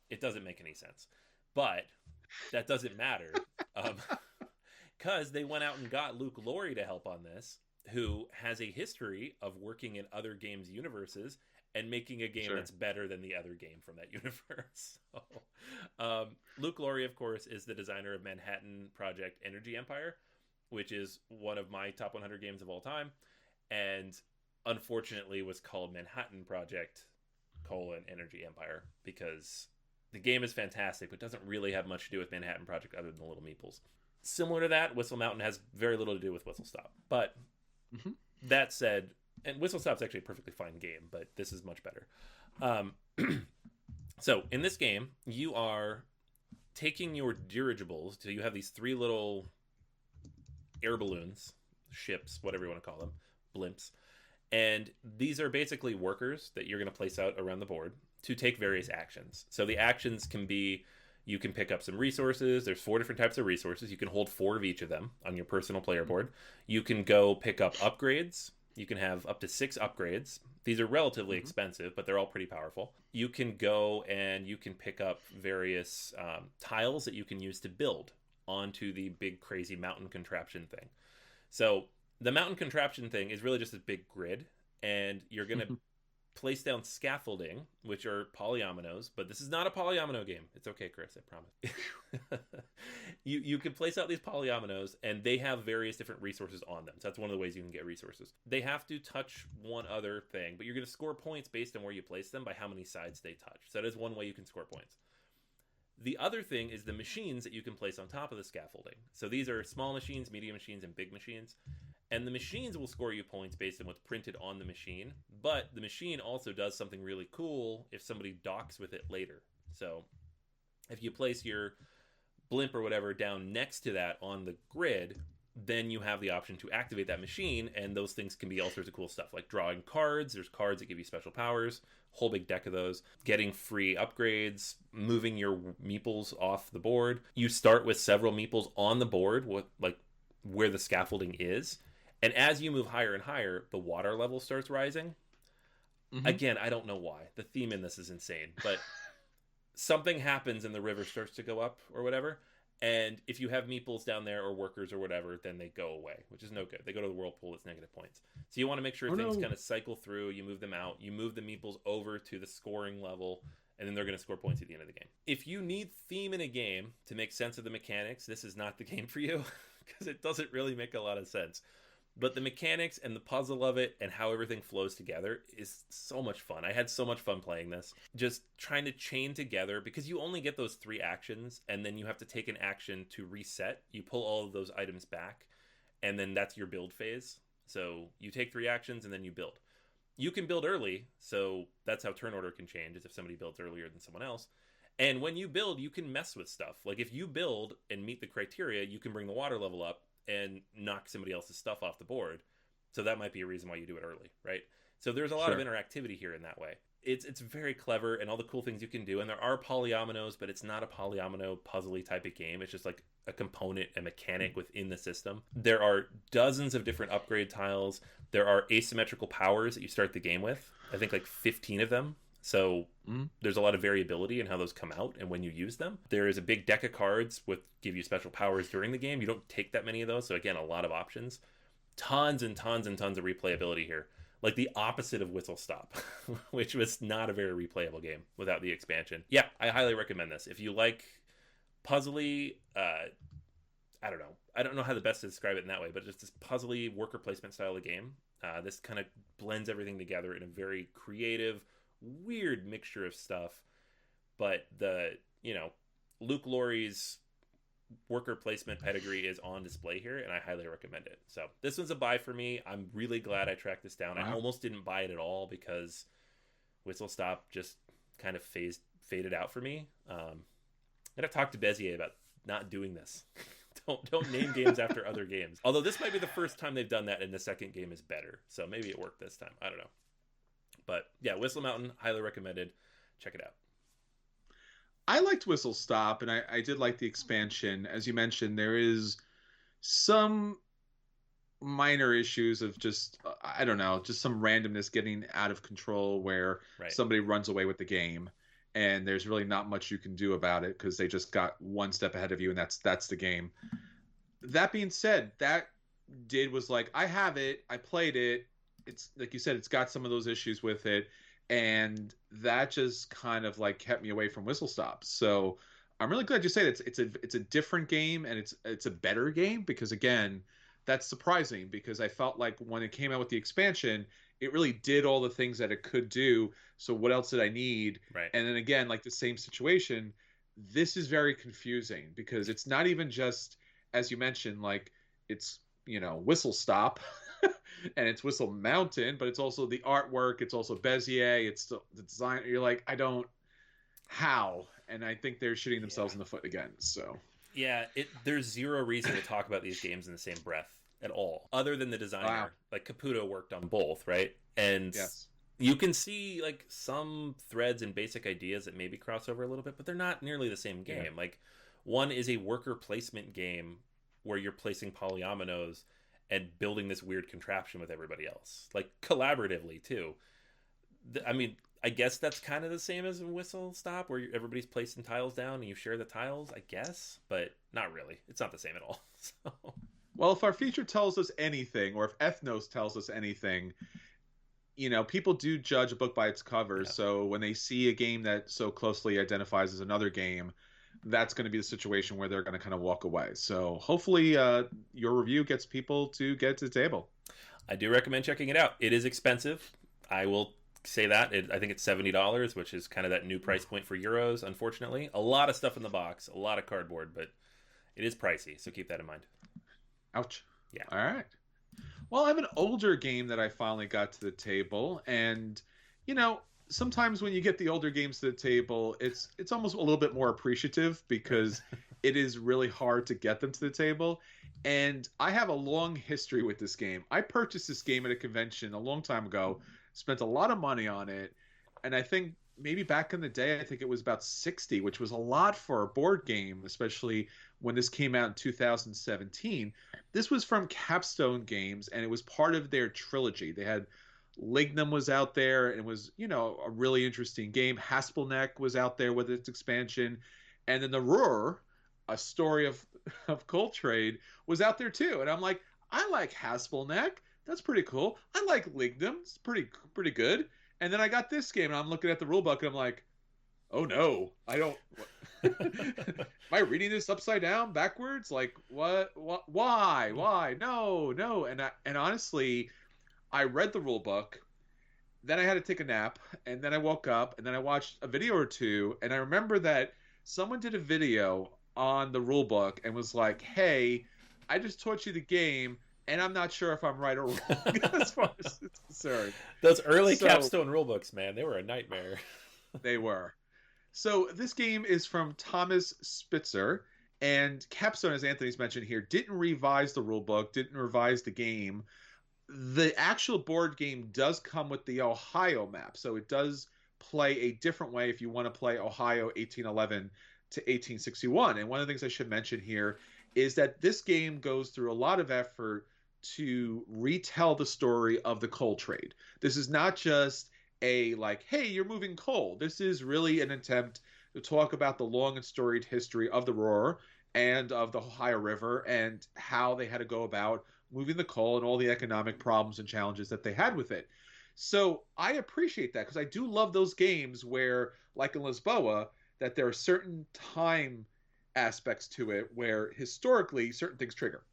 It doesn't make any sense. But that doesn't matter. Because they went out and got Luke Laurie to help on this, who has a history of working in other games' universes and making a game that's better than the other game from that universe. So, Luke Laurie, of course, is the designer of Manhattan Project Energy Empire, which is one of my top 100 games of all time, and unfortunately was called Manhattan Project: Energy Empire, because the game is fantastic, but doesn't really have much to do with Manhattan Project other than the little meeples. Similar to that, Whistle Mountain has very little to do with Whistle Stop. But that said, and Whistle Stop's actually a perfectly fine game, but this is much better. So in this game, you are taking your dirigibles. So you have these 3 little air balloons, ships, whatever you want to call them, blimps. And these are basically workers that you're going to place out around the board to take various actions. So the actions can be, you can pick up some resources. There's 4 different types of resources. You can hold 4 of each of them on your personal player board. You can go pick up upgrades. You can have up to 6 upgrades. These are relatively expensive, but they're all pretty powerful. You can go and you can pick up various tiles that you can use to build onto the big crazy mountain contraption thing. So the mountain contraption thing is really just a big grid, and you're going to place down scaffolding, which are polyominoes, but this is not a polyomino game. It's okay, Chris, I promise. You can place out these polyominoes, and they have various different resources on them. So that's one of the ways you can get resources. They have to touch one other thing, but you're going to score points based on where you place them by how many sides they touch. So that is one way you can score points. The other thing is the machines that you can place on top of the scaffolding. So these are small machines, medium machines, and big machines. And the machines will score you points based on what's printed on the machine. But the machine also does something really cool if somebody docks with it later. So if you place your blimp or whatever down next to that on the grid, then you have the option to activate that machine, and those things can be all sorts of cool stuff, like drawing cards. There's cards that give you special powers, whole big deck of those, getting free upgrades, moving your meeples off the board. You start with several meeples on the board, like where the scaffolding is, and as you move higher and higher, the water level starts rising. Again, I don't know why. The theme in this is insane, but something happens and the river starts to go up or whatever. And if you have meeples down there or workers or whatever, then they go away, which is no good. They go to the whirlpool, it's negative points. So you want to make sure things kind of cycle through. You move them out. You move the meeples over to the scoring level, and then they're going to score points at the end of the game. If you need theme in a game to make sense of the mechanics, this is not the game for you, because it doesn't really make a lot of sense. But the mechanics and the puzzle of it and how everything flows together is so much fun. I had so much fun playing this. Just trying to chain together, because you only get those 3 actions, and then you have to take an action to reset. You pull all of those items back, and then that's your build phase. So you take 3 actions, and then you build. You can build early, so that's how turn order can change, is if somebody builds earlier than someone else. And when you build, you can mess with stuff. Like if you build and meet the criteria, you can bring the water level up and knock somebody else's stuff off the board. So that might be a reason why you do it early, right? So there's a lot of Sure. interactivity here in that way. It's very clever and all the cool things you can do. And there are polyominoes, but it's not a polyomino puzzly type of game. It's just like a component, a mechanic within the system. There are dozens of different upgrade tiles. There are asymmetrical powers that you start the game with. I think like 15 of them. So there's a lot of variability in how those come out and when you use them. There is a big deck of cards with give you special powers during the game. You don't take that many of those. So again, a lot of options. Tons and tons and tons of replayability here. Like the opposite of Whistle Stop, which was not a very replayable game without the expansion. Yeah, I highly recommend this. If you like puzzly, I don't know. I don't know how the best to describe it in that way, but just this puzzly worker placement style of game. This kind of blends everything together in a very creative, weird mixture of stuff. But Luke Laurie's worker placement pedigree is on display here, and I highly recommend it. So this one's a buy for me. I'm really glad I tracked this down. Wow. I almost didn't buy it at all because Whistle Stop just kind of faded out for me. And I've talked to Bezier about not doing this. Don't name games after other games. Although this might be the first time they've done that, and the second game is better. So maybe it worked this time. I don't know. But yeah, Whistle Mountain, highly recommended. Check it out. I liked Whistle Stop, and I did like the expansion. As you mentioned, there is some minor issues of just, I don't know, just some randomness getting out of control where somebody runs away with the game, and there's really not much you can do about it because they just got one step ahead of you, and that's the game. That being said, was like, I have it, I played it. It's like you said, it's got some of those issues with it. And that just kind of like kept me away from Whistle Stop. So I'm really glad you say that it's a different game, and it's a better game, because again, that's surprising, because I felt like when it came out with the expansion, it really did all the things that it could do. So what else did I need? Right. And then again, like the same situation, this is very confusing because it's not even just, as you mentioned, like it's, Whistle Stop and it's Whistle Mountain, but it's also the artwork, it's also Bezier, it's the design. You're like, how? And I think they're shooting themselves in the foot again. So yeah, there's zero reason to talk about these games in the same breath at all, other than the designer. Wow. Like Caputo worked on both, right? And yes, you can see like some threads and basic ideas that maybe cross over a little bit, but they're not nearly the same game. Yeah. Like one is a worker placement game where you're placing polyominoes and building this weird contraption with everybody else, like collaboratively too. I mean, I guess that's kind of the same as a Whistle Stop, where everybody's placing tiles down and you share the tiles, I guess, but not really. It's not the same at all. So. Well, if our feature tells us anything, or if Ethnos tells us anything, people do judge a book by its cover. Yeah. So when they see a game that so closely identifies as another game, that's going to be the situation where they're going to kind of walk away. So hopefully your review gets people to get to the table. I do recommend checking it out. It is expensive. I will say that. I think it's $70, which is kind of that new price point for Euros, unfortunately. A lot of stuff in the box, a lot of cardboard, but it is pricey, so keep that in mind. Ouch. Yeah. All right. Well, I have an older game that I finally got to the table, and, sometimes when you get the older games to the table, it's almost a little bit more appreciative because it is really hard to get them to the table. And I have a long history with this game. I purchased this game at a convention a long time ago, spent a lot of money on it, and I think maybe back in the day, I think it was about 60, which was a lot for a board game, especially when this came out in 2017. This was from Capstone Games, and it was part of their trilogy. They had Lignum was out there, and it was, a really interesting game. Haspelneck was out there with its expansion. And then the Ruhr, a story of coal trade, was out there too. And I'm like, I like Haspelneck. That's pretty cool. I like Lignum. It's pretty good. And then I got this game, and I'm looking at the rule book, and I'm like, oh no, I don't. Am I reading this upside down, backwards? Like, what? Why? No. And honestly, I read the rule book, then I had to take a nap, and then I woke up, and then I watched a video or two, and I remember that someone did a video on the rule book and was like, hey, I just taught you the game, and I'm not sure if I'm right or wrong as far as it's concerned. Those early Capstone rule books, man, they were a nightmare. They were. So this game is from Thomas Spitzer, and Capstone, as Anthony's mentioned here, didn't revise the rule book, didn't revise the game. The actual board game does come with the Ohio map, so it does play a different way if you want to play Ohio 1811 to 1861. And one of the things I should mention here is that this game goes through a lot of effort to retell the story of the coal trade. This is not just a like, hey, you're moving coal. This is really an attempt to talk about the long and storied history of the Ruhr and of the Ohio River and how they had to go about moving the coal and all the economic problems and challenges that they had with it. So I appreciate that because I do love those games where, like in Lisboa, that there are certain time aspects to it where historically certain things trigger.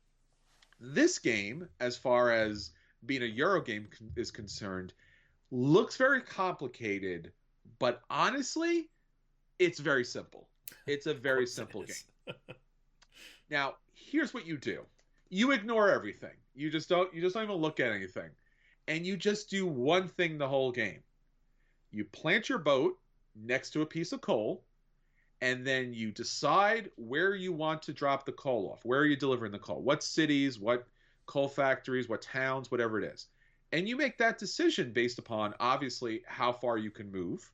This game, as far as being a Euro game is concerned, looks very complicated, but honestly, it's very simple. It's a very simple game. Now, here's what you do. You ignore everything. You just don't even look at anything. And you just do one thing the whole game. You plant your boat next to a piece of coal, and then you decide where you want to drop the coal off. Where are you delivering the coal? What cities, what coal factories, what towns, whatever it is. And you make that decision based upon, obviously, how far you can move,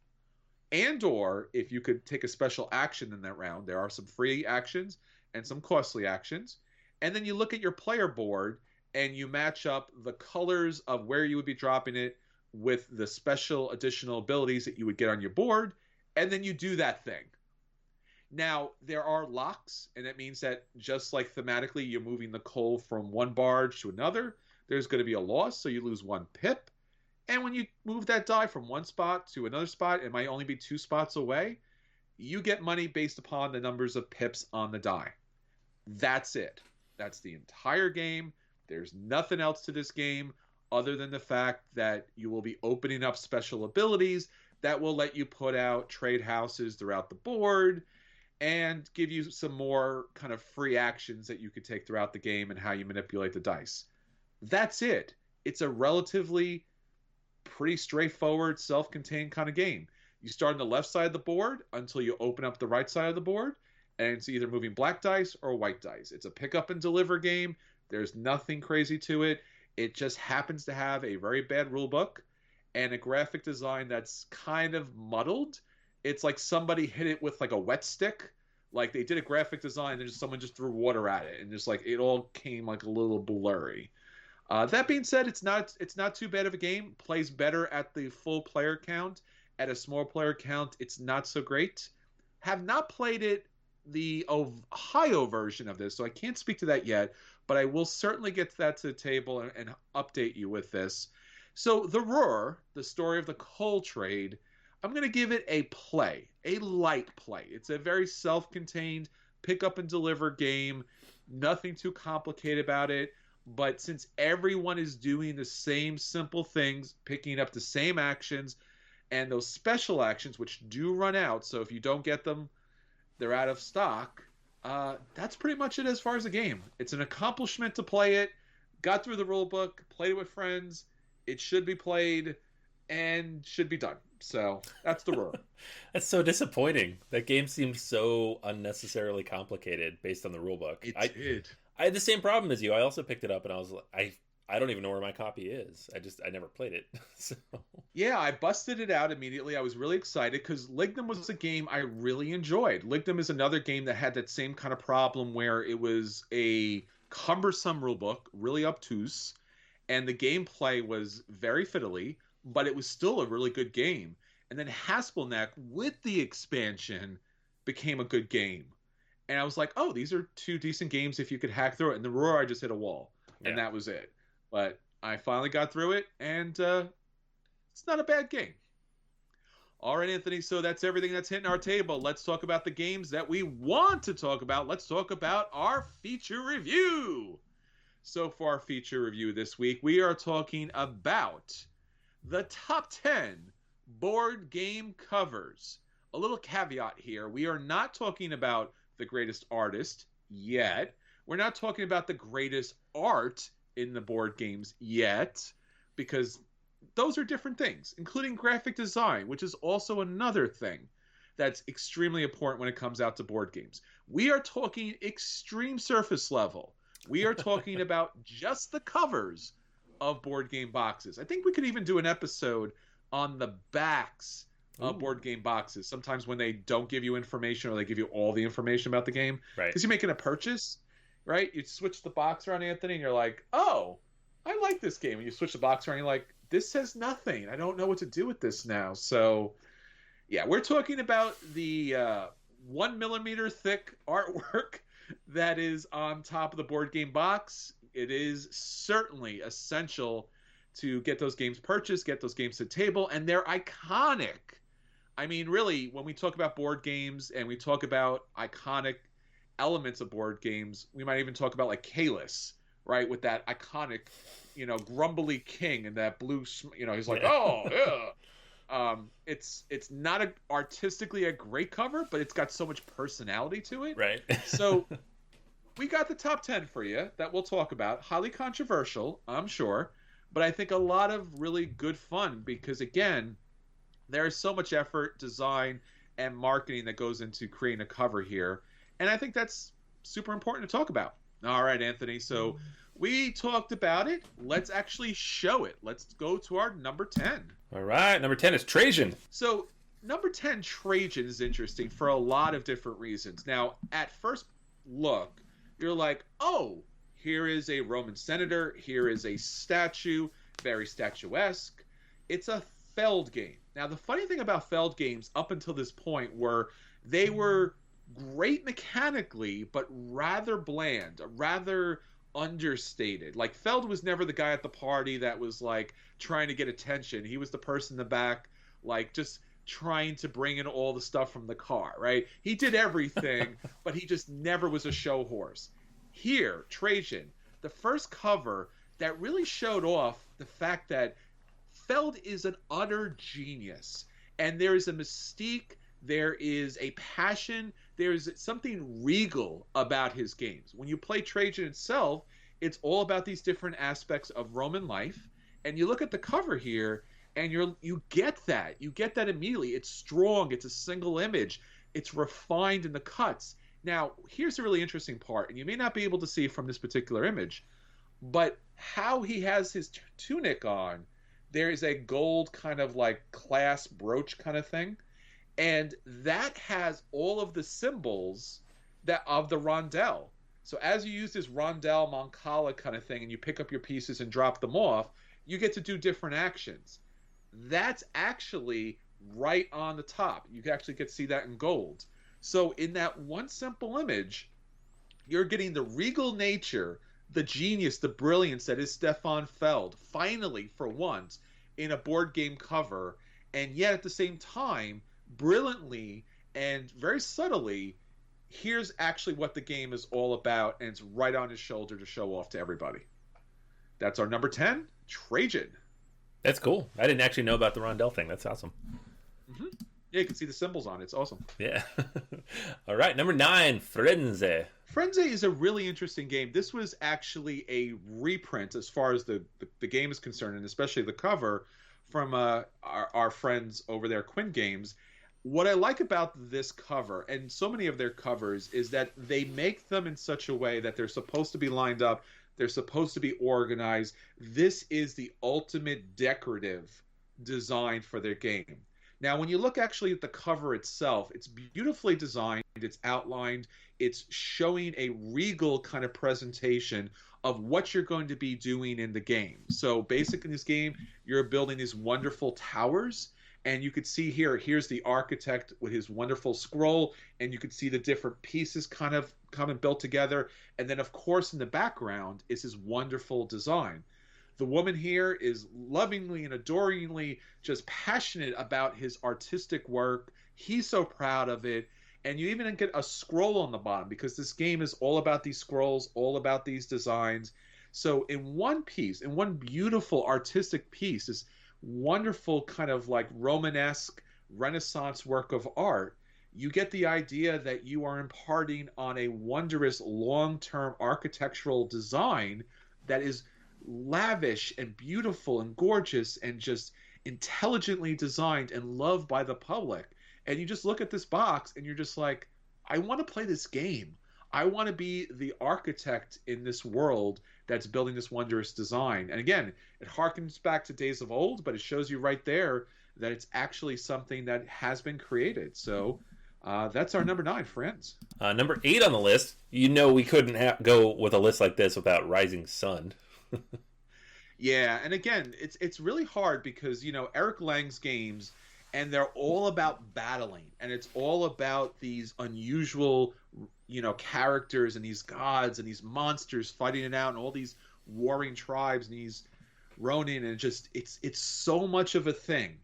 and or if you could take a special action in that round. There are some free actions and some costly actions. And then you look at your player board and you match up the colors of where you would be dropping it with the special additional abilities that you would get on your board, and then you do that thing. Now, there are locks, and it means that just like thematically you're moving the coal from one barge to another, there's going to be a loss, so you lose 1 pip. And when you move that die from one spot to another spot, it might only be 2 spots away, you get money based upon the numbers of pips on the die. That's it. That's the entire game. There's nothing else to this game other than the fact that you will be opening up special abilities that will let you put out trade houses throughout the board and give you some more kind of free actions that you could take throughout the game and how you manipulate the dice. That's it. It's a relatively pretty straightforward, self-contained kind of game. You start on the left side of the board until you open up the right side of the board, and it's either moving black dice or white dice. It's a pick up and deliver game. There's nothing crazy to it. It just happens to have a very bad rule book and a graphic design that's kind of muddled. It's like somebody hit it with like a wet stick. Like they did a graphic design and someone just threw water at it, and just like it all came like a little blurry. That being said, it's not too bad of a game. Plays better at the full player count. At a small player count, it's not so great. Have not played it the Ohio version of this, so I can't speak to that yet, but I will certainly get that to the table and update you with this. So the Ruhr, the story of the coal trade, I'm going to give it a play, a light play. It's a very self-contained pick up and deliver game, nothing too complicated about it, but since everyone is doing the same simple things, picking up the same actions, and those special actions, which do run out, so if you don't get them, they're out of stock. That's pretty much it as far as the game. It's an accomplishment to play it. Got through the rule book, played it with friends. It should be played and should be done. So that's the Ruhr. That's so disappointing. That game seems so unnecessarily complicated based on the rule book. It did. I had the same problem as you. I also picked it up and I was like, I don't even know where my copy is. I never played it. So. Yeah, I busted it out immediately. I was really excited because Lignum was a game I really enjoyed. Lignum is another game that had that same kind of problem where it was a cumbersome rulebook, really obtuse, and the gameplay was very fiddly, but it was still a really good game. And then Haspelneck, with the expansion, became a good game. And I was like, oh, these are 2 decent games if you could hack through it. And the Ruhr, I just hit a wall. And that was it. But I finally got through it, and it's not a bad game. All right, Anthony, so that's everything that's hitting our table. Let's talk about the games that we want to talk about. Let's talk about our feature review. So for our feature review this week, we are talking about the top 10 board game covers. A little caveat here. We are not talking about the greatest artist yet. We're not talking about the greatest art in the board games yet, because those are different things, including graphic design, which is also another thing that's extremely important when it comes out to board games. We are talking extreme surface level. We are talking about just the covers of board game boxes. I think we could even do an episode on the backs of board game boxes. Sometimes when they don't give you information or they give you all the information about the game. Right. Because you're making a purchase, right? You switch the box around, Anthony, and you're like, oh, I like this game. And you switch the box around, and you're like, this says nothing. I don't know what to do with this now. So, yeah, we're talking about the 1 millimeter thick artwork that is on top of the board game box. It is certainly essential to get those games purchased, get those games to the table, and they're iconic. I mean, really, when we talk about board games and we talk about iconic elements of board games, we might even talk about like Kalis, right? With that iconic, grumbly king and that blue, he's like, oh, yeah. It's not artistically a great cover, but it's got so much personality to it. Right. So we got the top 10 for you that we'll talk about. Highly controversial, I'm sure, but I think a lot of really good fun because, again, there is so much effort, design, and marketing that goes into creating a cover here. And I think that's super important to talk about. All right, Anthony. So we talked about it. Let's actually show it. Let's go to our number 10. All right. Number 10 is Trajan. So number 10, Trajan, is interesting for a lot of different reasons. Now, at first look, you're like, oh, here is a Roman senator. Here is a statue, very statuesque. It's a Feld game. Now, the funny thing about Feld games up until this point were they were great mechanically, but rather bland, rather understated. Like, Feld was never the guy at the party that was, like, trying to get attention. He was the person in the back, like, just trying to bring in all the stuff from the car, right? He did everything, but he just never was a show horse. Here, Trajan, the first cover that really showed off the fact that Feld is an utter genius, and there is a mystique, there is a passion, there is something regal about his games. When you play Trajan itself, it's all about these different aspects of Roman life, and you look at the cover here, and you get that immediately. It's strong, it's a single image, it's refined in the cuts. Now, here's the really interesting part, and you may not be able to see from this particular image, but how he has his tunic on, there is a gold kind of like clasp brooch kind of thing, and that has all of the symbols that of the rondelle. So as you use this rondelle mancala kind of thing and you pick up your pieces and drop them off, you get to do different actions. That's actually right on the top. You can actually get to see that in gold. So in that one simple image, you're getting the regal nature, the genius, the brilliance that is Stefan Feld, finally, for once, in a board game cover, and yet at the same time, brilliantly and very subtly, here's actually what the game is all about, and it's right on his shoulder to show off to everybody. That's our number 10, Trajan. That's cool. I didn't actually know about the rondelle thing. That's awesome. Mm-hmm. Yeah, you can see the symbols on it. It's awesome. Yeah. All right, number 9, Frenzy. Frenzy is a really interesting game. This was actually a reprint as far as the game is concerned, and especially the cover from our friends over there, Quinn Games. What I like about this cover, and so many of their covers, is that they make them in such a way that they're supposed to be lined up, they're supposed to be organized. This is the ultimate decorative design for their game. Now, when you look actually at the cover itself, it's beautifully designed, it's outlined, it's showing a regal kind of presentation of what you're going to be doing in the game. So basically in this game, you're building these wonderful towers, and you could see here's the architect with his wonderful scroll, and you could see the different pieces kind of coming built together. And then, of course, in the background is his wonderful design. The woman here is lovingly and adoringly just passionate about his artistic work. He's so proud of it. And you even get a scroll on the bottom because this game is all about these scrolls, all about these designs. So in one piece, in one beautiful artistic piece, this wonderful kind of like Romanesque Renaissance work of art, you get the idea that you are imparting on a wondrous long-term architectural design that is lavish and beautiful and gorgeous and just intelligently designed and loved by the public. And you just look at this box and you're just like, I want to play this game. I want to be the architect in this world that's building this wondrous design. And again, it harkens back to days of old, but it shows you right there that it's actually something that has been created. So that's our number 9, friends. Number 8 on the list. We couldn't go with a list like this without Rising Sun. Yeah, and again, it's really hard because Eric Lang's games, and they're all about battling, and it's all about these unusual characters and these gods and these monsters fighting it out, and all these warring tribes and these Ronin, and it's so much of a thing.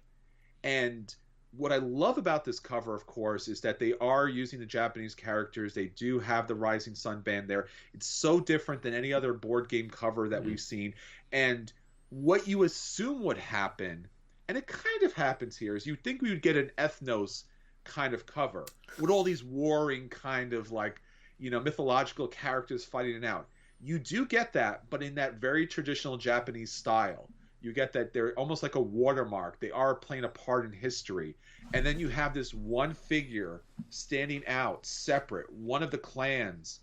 And what I love about this cover, of course, is that they are using the Japanese characters. They do have the Rising Sun band there. It's so different than any other board game cover that we've seen. And what you assume would happen, and it kind of happens here, is you'd think we would get an ethnos kind of cover with all these warring kind of mythological characters fighting it out. You do get that, but in that very traditional Japanese style. You get that they're almost like a watermark. They are playing a part in history. And then you have this one figure standing out, separate, one of the clans,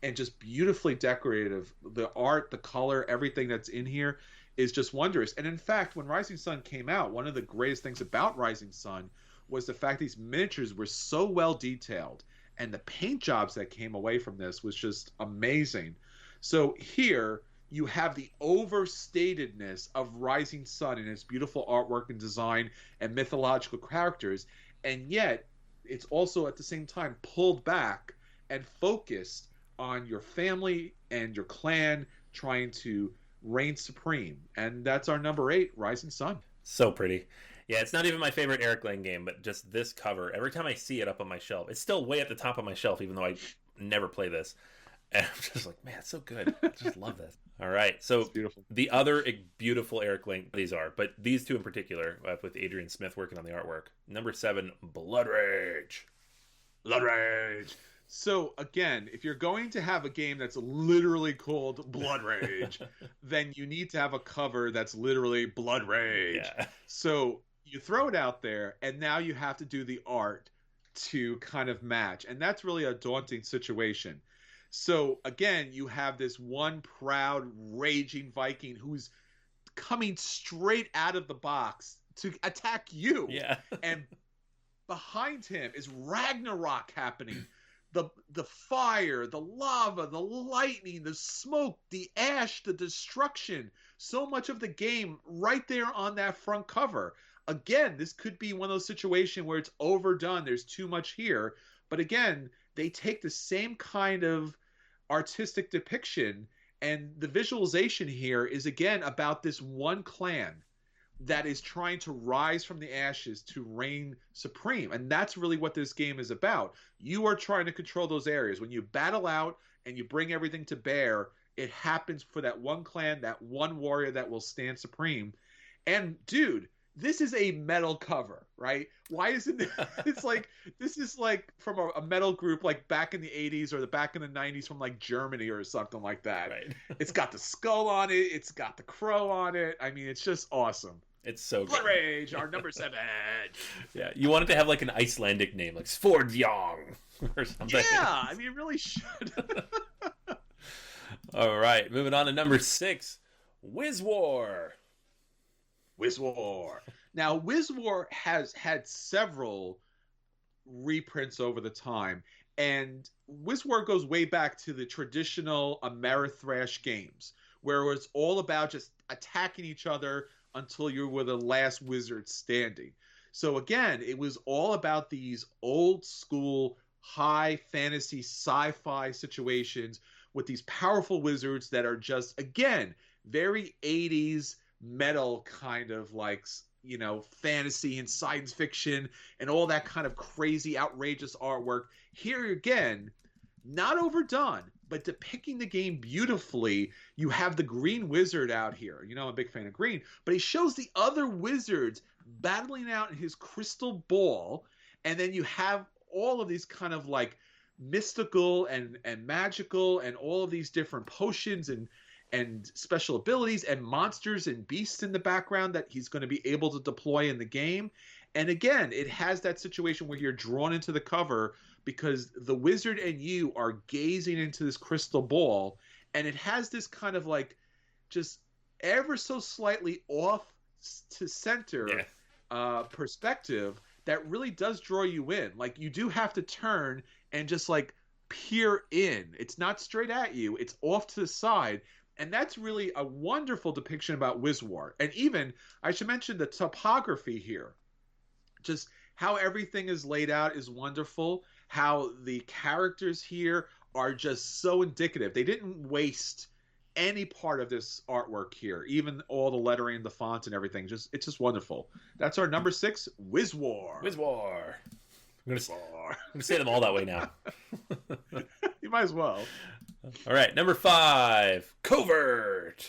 and just beautifully decorative. The art, the color, everything that's in here is just wondrous. And in fact, when Rising Sun came out, one of the greatest things about Rising Sun was the fact these miniatures were so well detailed. And the paint jobs that came away from this was just amazing. So here you have the overstatedness of Rising Sun in its beautiful artwork and design and mythological characters, and yet it's also at the same time pulled back and focused on your family and your clan trying to reign supreme. And that's our number 8, Rising Sun. So pretty. Yeah, it's not even my favorite Eric Lang game, but just this cover, every time I see it up on my shelf, it's still way at the top of my shelf, even though I never play this. And I'm just like, man, it's so good. I just love this. All right. So beautiful. The other beautiful Eric Lang, these are, but these two in particular, with Adrian Smith working on the artwork. Number 7, Blood Rage. Blood Rage. So again, if you're going to have a game that's literally called Blood Rage, then you need to have a cover that's literally Blood Rage. Yeah. So you throw it out there, and now you have to do the art to kind of match. And that's really a daunting situation. So again, you have this one proud, raging Viking who's coming straight out of the box to attack you. Yeah. And behind him is Ragnarok happening. The fire, the lava, the lightning, the smoke, the ash, the destruction. So much of the game right there on that front cover. Again, this could be one of those situations where it's overdone. There's too much here. But again, they take the same kind of artistic depiction, and the visualization here is again about this one clan that is trying to rise from the ashes to reign supreme. And that's really what this game is about. You are trying to control those areas. When you battle out and you bring everything to bear, it happens for that one clan, that one warrior that will stand supreme. And dude, this is a metal cover, right? Why isn't it? It's like, this is like from a metal group like back in the 80s or back in the 90s from like Germany or something like that. Right. It's got the skull on it. It's got the crow on it. I mean, it's just awesome. It's so good. Blood Rage, our number 7. Yeah, you want it to have like an Icelandic name, like Svordjong or something. Yeah, I mean, it really should. All right, moving on to number 6, Wiz War. Wiz War. Now, Wiz War has had several reprints over the time, and Wiz War goes way back to the traditional Amerithrash games, where it was all about just attacking each other until you were the last wizard standing. So again, it was all about these old school high fantasy sci-fi situations with these powerful wizards that are just, again, very 80s metal kind of like, fantasy and science fiction and all that kind of crazy, outrageous artwork. Here again, not overdone, but depicting the game beautifully. You have the Green Wizard out here. I'm a big fan of green, but he shows the other wizards battling out in his crystal ball. And then you have all of these kind of like mystical and magical and all of these different potions and special abilities and monsters and beasts in the background that he's going to be able to deploy in the game. And again, it has that situation where you're drawn into the cover because the wizard and you are gazing into this crystal ball, and it has this kind of like just ever so slightly off to center perspective that really does draw you in. Like, you do have to turn and just like peer in. It's not straight at you, it's off to the side. And that's really a wonderful depiction about Wizwar. And even, I should mention the topography here. Just how everything is laid out is wonderful. How the characters here are just so indicative. They didn't waste any part of this artwork here. Even all the lettering, the fonts, and everything. It's just wonderful. That's our number 6, Wizwar. Wizwar. I'm gonna say them all that way now. You might as well. All right, number 5, Covert.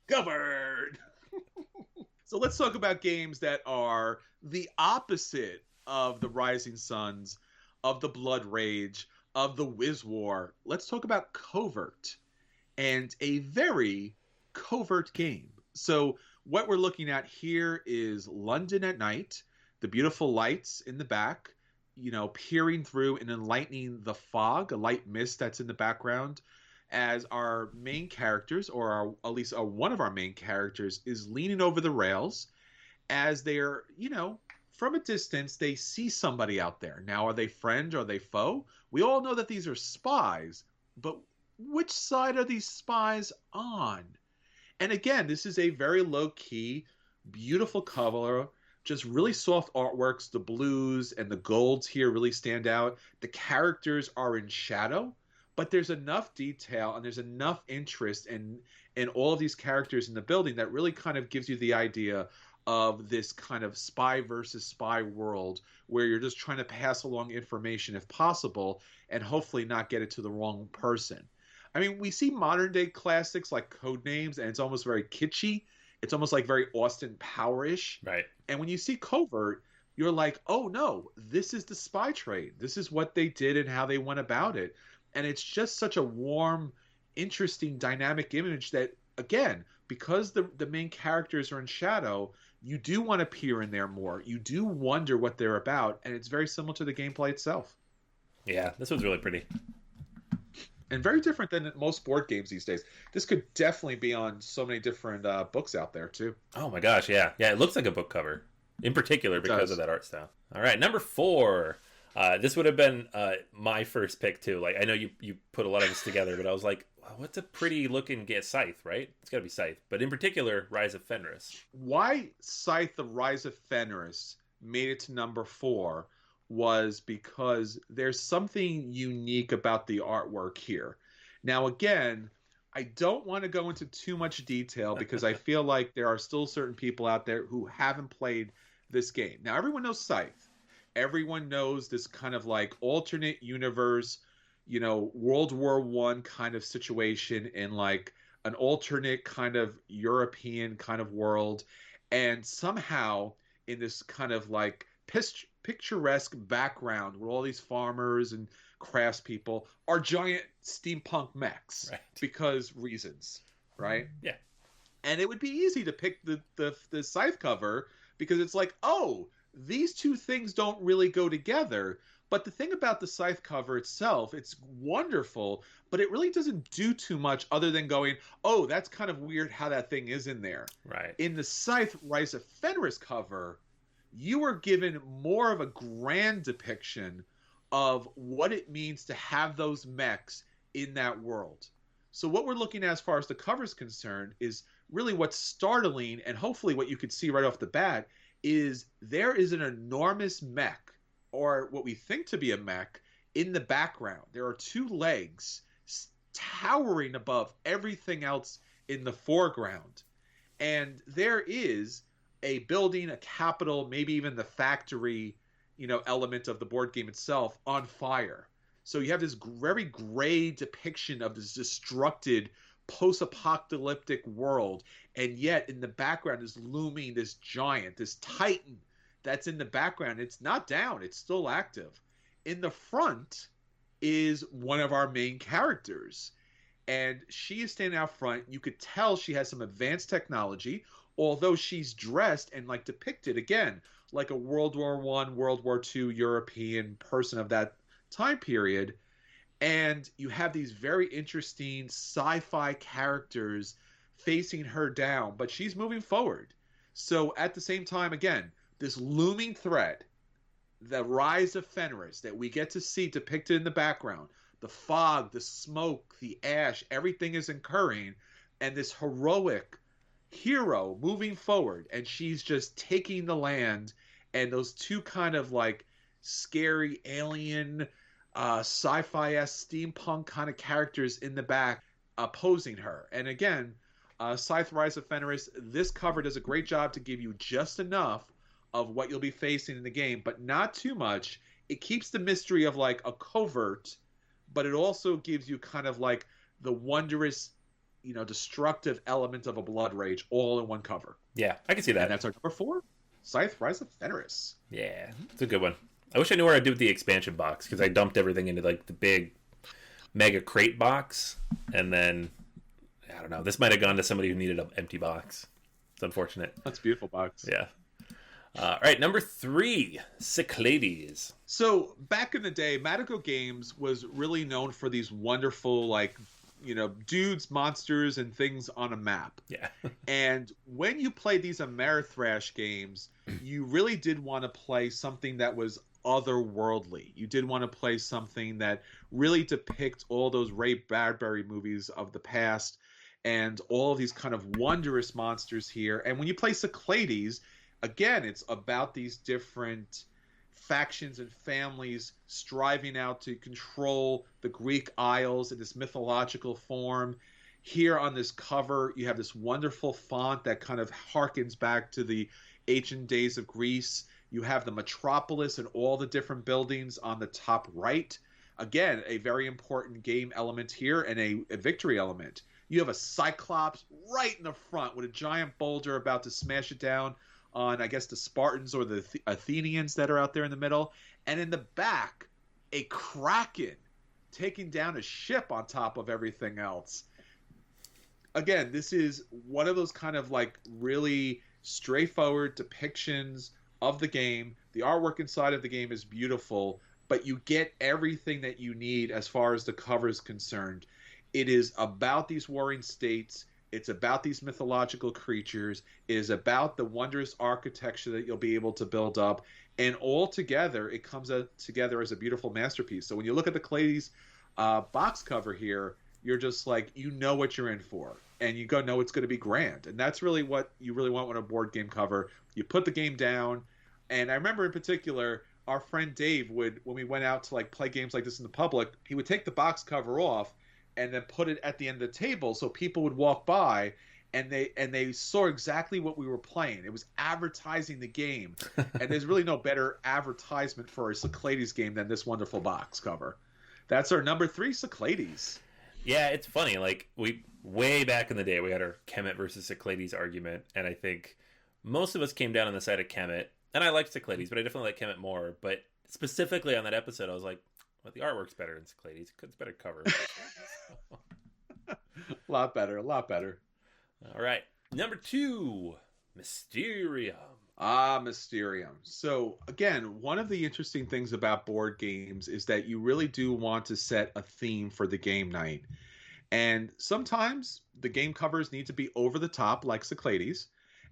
Covert. So let's talk about games that are the opposite of the Rising Suns, of the Blood Rage, of the Wizwar. Let's talk about Covert, and a very covert game. So what we're looking at here is London at night, the beautiful lights in the back, peering through and enlightening the fog, a light mist that's in the background, as our main characters, or at least one of our main characters, is leaning over the rails as they're, from a distance, they see somebody out there. Now, are they friend or are they foe? We all know that these are spies, but which side are these spies on? And again, this is a very low-key, beautiful cover, just really soft artworks. The blues and the golds here really stand out. The characters are in shadow, but there's enough detail and there's enough interest in all of these characters in the building that really kind of gives you the idea of this kind of spy versus spy world where you're just trying to pass along information if possible and hopefully not get it to the wrong person. I mean, we see modern day classics like Codenames, and it's almost very kitschy. It's almost like very Austin Power-ish. Right. And when you see Covert, you're like, oh no, this is the spy trade. This is what they did and how they went about it. And it's just such a warm, interesting, dynamic image that, again, because the main characters are in shadow, you do want to peer in there more. You do wonder what they're about, and it's very similar to the gameplay itself. Yeah, this one's really pretty. And very different than most board games these days. This could definitely be on so many different books out there, too. Oh my gosh, yeah. Yeah, it looks like a book cover. In particular, because of that art style. All right, number 4. This would have been my first pick, too. Like, I know you put a lot of this together, but I was like, wow, what's a pretty looking Scythe, right? It's got to be Scythe. But in particular, Rise of Fenris. Why Scythe, the Rise of Fenris, made it to number 4 was because there's something unique about the artwork here. Now, again, I don't want to go into too much detail because I feel like there are still certain people out there who haven't played this game. Now, everyone knows Scythe. Everyone knows this kind of like alternate universe, World War I kind of situation in like an alternate kind of European kind of world. And somehow in this kind of like picturesque background where all these farmers and craftspeople are giant steampunk mechs, right? Because reasons, right? Yeah. And it would be easy to pick the Scythe cover because it's like, oh, these two things don't really go together. But the thing about the Scythe cover itself, it's wonderful, but it really doesn't do too much other than going, oh, that's kind of weird how that thing is in there. Right. In the Scythe Rise of Fenris cover, you are given more of a grand depiction of what it means to have those mechs in that world. So what we're looking at as far as the cover is concerned is really what's startling, and hopefully what you could see right off the bat is there is an enormous mech, or what we think to be a mech, in the background. There are 2 legs towering above everything else in the foreground. And there is a building, a capital, maybe even the factory, element of the board game itself on fire. So you have this very gray depiction of this destructed post-apocalyptic world, and yet in the background is looming this giant, this titan that's in the background. It's not down, it's still active. In the front is one of our main characters, and she is standing out front. You could tell she has some advanced technology, although she's dressed and like depicted again like a World War I, World War II European person of that time period. And you have these very interesting sci-fi characters facing her down, but she's moving forward. So at the same time, again, this looming threat, the rise of Fenris that we get to see depicted in the background, the fog, the smoke, the ash, everything is occurring, and this heroic hero moving forward, and she's just taking the land, and those two kind of like scary alien sci-fi-esque steampunk kind of characters in the back opposing her. And again, Scythe Rise of Fenris, this cover does a great job to give you just enough of what you'll be facing in the game, but not too much. It keeps the mystery of like a covert, but it also gives you kind of like the wondrous, destructive element of a blood rage all in one cover. Yeah, I can see that. And that's our number 4, Scythe Rise of Fenris. Yeah, it's a good one. I wish I knew where I'd do with the expansion box, because I dumped everything into like the big mega crate box, and then I don't know. This might have gone to somebody who needed an empty box. It's unfortunate. That's a beautiful box. Yeah. All right, number 3, Cyclades. So back in the day, Madico Games was really known for these wonderful, like, dudes, monsters, and things on a map. Yeah. And when you played these Ameritrash games, you really did want to play something that was otherworldly. You did want to play something that really depicts all those Ray Bradbury movies of the past and all of these kind of wondrous monsters here. And when you play Cyclades, again, it's about these different factions and families striving out to control the Greek Isles in this mythological form. Here on this cover, you have this wonderful font that kind of harkens back to the ancient days of Greece. You have the metropolis and all the different buildings on the top right. Again, a very important game element here and a victory element. You have a Cyclops right in the front with a giant boulder about to smash it down on, I guess, the Spartans or the Athenians that are out there in the middle. And in the back, a Kraken taking down a ship on top of everything else. Again, this is one of those kind of like really straightforward depictions of the game. The artwork inside of the game is beautiful, but you get everything that you need as far as the cover is concerned. It is about these warring states. It's about these mythological creatures. It is about the wondrous architecture that you'll be able to build up. And all together, it comes together as a beautiful masterpiece. So when you look at the Clay's box cover here, you're just like, you know what you're in for. And you know it's going to be grand. And that's really what you really want with a board game cover. You put the game down. And I remember in particular, our friend Dave would, when we went out to like play games like this in the public, he would take the box cover off and then put it at the end of the table so people would walk by and they saw exactly what we were playing. It was advertising the game. And there's really no better advertisement for a Cyclades game than this wonderful box cover. That's our number 3, Cyclades. Yeah, it's funny. Like, we way back in the day, we had our Kemet versus Cyclades argument, and I think most of us came down on the side of Kemet. And I like Cyclades, but I definitely like Kemet more. But specifically on that episode, I was like, well, the artwork's better than Cyclades. It's better cover. A lot better. All right. Number 2, Mysterium. Mysterium. So, again, one of the interesting things about board games is that you really do want to set a theme for the game night. And sometimes the game covers need to be over the top, like Cyclades.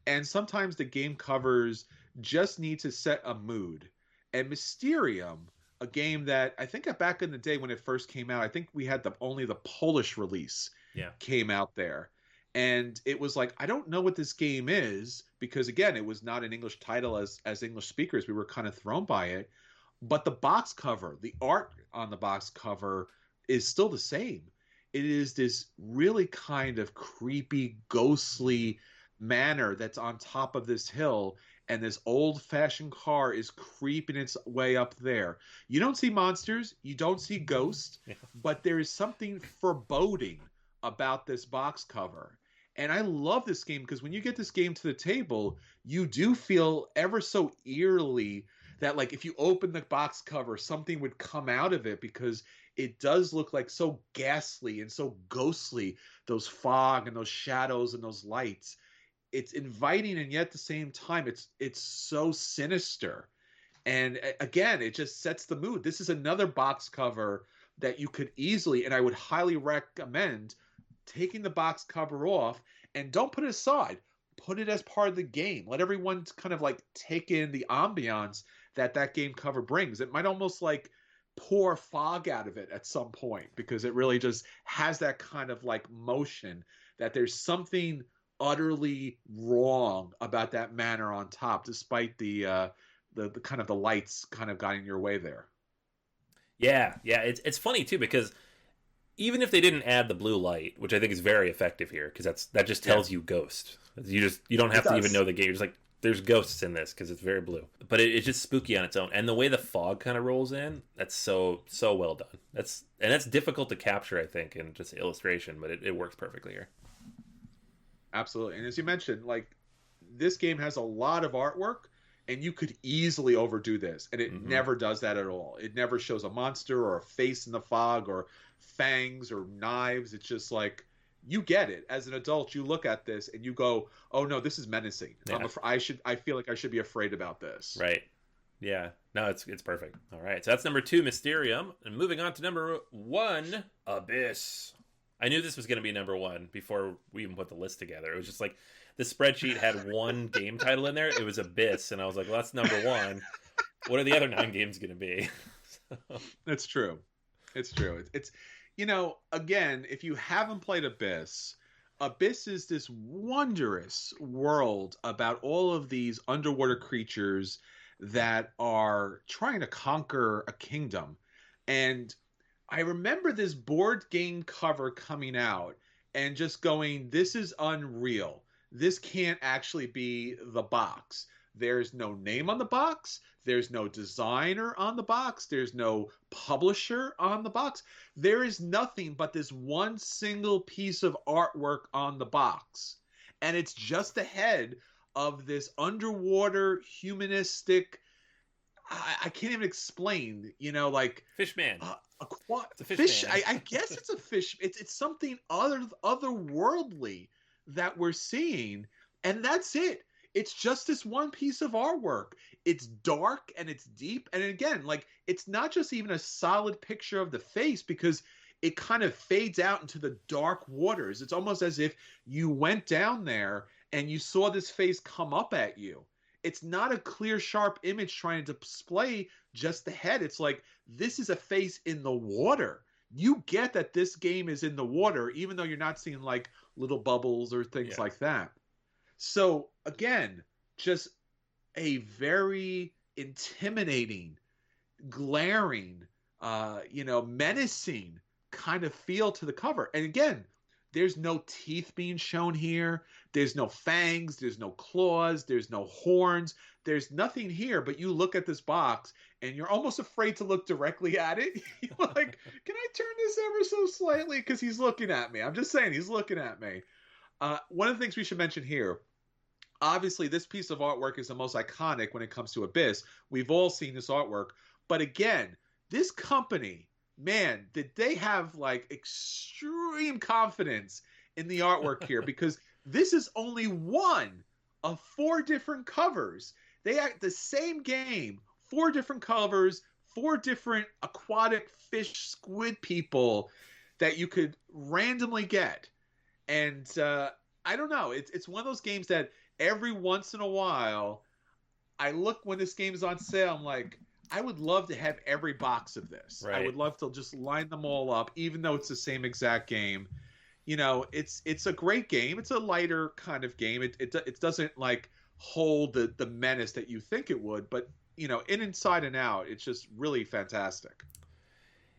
And sometimes the game covers just need to set a mood. And Mysterium, a game that I think back in the day when it first came out, I think we had only the Polish release came out there. And it was like, I don't know what this game is, because again, it was not an English title. As English speakers, we were kind of thrown by it. But the box cover, the art on the box cover is still the same. It is this really kind of creepy, ghostly manor that's on top of this hill, and this old-fashioned car is creeping its way up there. You don't see monsters, you don't see ghosts, but there is something foreboding about this box cover. And I love this game because when you get this game to the table, you do feel ever so eerily that, like, if you open the box cover, something would come out of it, because it does look like so ghastly and so ghostly, those fog and those shadows and those lights. It's inviting, and yet at the same time, it's so sinister. And again, it just sets the mood. This is another box cover that you could easily, and I would highly recommend taking the box cover off, and don't put it aside. Put it as part of the game. Let everyone kind of like take in the ambiance that that game cover brings. It might almost like pour fog out of it at some point, because it really just has that kind of like motion that there's something utterly wrong about that manor on top, despite the kind of the lights kind of got in your way there. Yeah, yeah. It's funny too because even if they didn't add the blue light, which I think is very effective here, because that just tells you ghost. You don't have to even know the game. You're just like, there's ghosts in this because it's very blue. But it's just spooky on its own, and the way the fog kind of rolls in, that's so well done. That's difficult to capture, I think, in just illustration, but it works perfectly here. Absolutely, and as you mentioned, like this game has a lot of artwork, and you could easily overdo this, and it never does that at all. It never shows a monster or a face in the fog or fangs or knives. It's just like, you get it. As an adult, you look at this and you go, "Oh no, this is menacing. Yeah. I feel like I should be afraid about this." Right. Yeah. No, it's perfect. All right. So that's number 2, Mysterium, and moving on to number 1, Abyss. I knew this was going to be number 1 before we even put the list together. It was just like the spreadsheet had one game title in there. It was Abyss, and I was like, "Well, that's number 1. What are the other 9 games going to be?" It's true. It's true. It's again, if you haven't played Abyss, Abyss is this wondrous world about all of these underwater creatures that are trying to conquer a kingdom. And I remember this board game cover coming out and just going, "This is unreal. This can't actually be the box." There's no name on the box. There's no designer on the box. There's no publisher on the box. There is nothing but this one single piece of artwork on the box. And it's just the head of this underwater humanistic, I can't even explain, like Fishman. It's a fish. I guess it's a fish. It's something otherworldly that we're seeing, and that's it. It's just this one piece of artwork. It's dark and it's deep, and again, like, it's not just even a solid picture of the face, because it kind of fades out into the dark waters. It's almost as if you went down there and you saw this face come up at you. It's not a clear, sharp image trying to display just the head. It's like, this is a face in the water. You get that this game is in the water, even though you're not seeing like little bubbles or things like that. So again, just a very intimidating, glaring, menacing kind of feel to the cover. And again, there's no teeth being shown here. There's no fangs. There's no claws. There's no horns. There's nothing here. But you look at this box and you're almost afraid to look directly at it. You're like, "Can I turn this ever so slightly? Because he's looking at me." I'm just saying, he's looking at me. One of the things we should mention here, obviously, this piece of artwork is the most iconic when it comes to Abyss. We've all seen this artwork. But again, this company, man, did they have like extreme confidence in the artwork here, because this is only one of 4 different covers. They act the same game, 4 different covers, 4 different aquatic fish squid people that you could randomly get. And I don't know. It's one of those games that every once in a while, I look when this game is on sale, I'm like, I would love to have every box of this. Right. I would love to just line them all up, even though it's the same exact game. It's a great game. It's a lighter kind of game. It doesn't like hold the menace that you think it would, but inside and out, it's just really fantastic.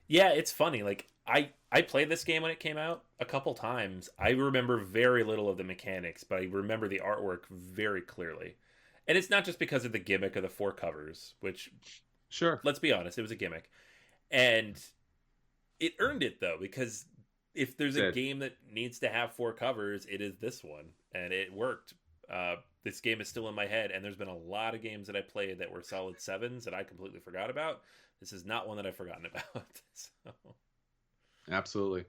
Yeah, it's funny. Like, I played this game when it came out a couple times. I remember very little of the mechanics, but I remember the artwork very clearly. And it's not just because of the gimmick of the 4 covers, which, sure, let's be honest, it was a gimmick. And it earned it, though, because if there's a game that needs to have 4 covers, it is this one. And it worked. This game is still in my head, and there's been a lot of games that I played that were solid 7s that I completely forgot about. This is not one that I've forgotten about. So. Absolutely.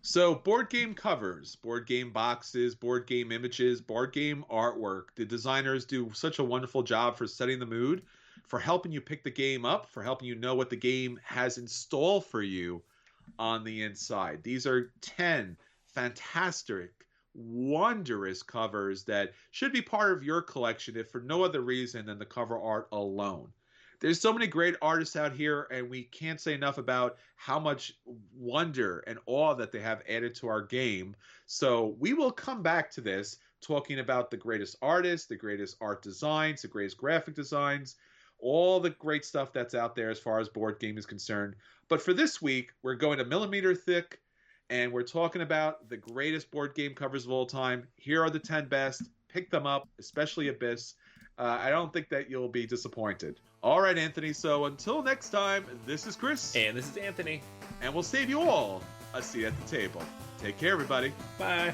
So board game covers, board game boxes, board game images, board game artwork. The designers do such a wonderful job for setting the mood for helping you pick the game up, for helping you know what the game has in store for you on the inside. These are 10 fantastic, wondrous covers that should be part of your collection if for no other reason than the cover art alone. There's so many great artists out here, and we can't say enough about how much wonder and awe that they have added to our game. So we will come back to this, talking about the greatest artists, the greatest art designs, the greatest graphic designs, all the great stuff that's out there as far as board game is concerned. But for this week, we're going to millimeter thick, and we're talking about the greatest board game covers of all time. Here are the 10 best. Pick them up, especially Abyss. I don't think that you'll be disappointed. All right, Anthony. So until next time, this is Chris. And this is Anthony. And we'll save you all a seat at the table. Take care, everybody. Bye.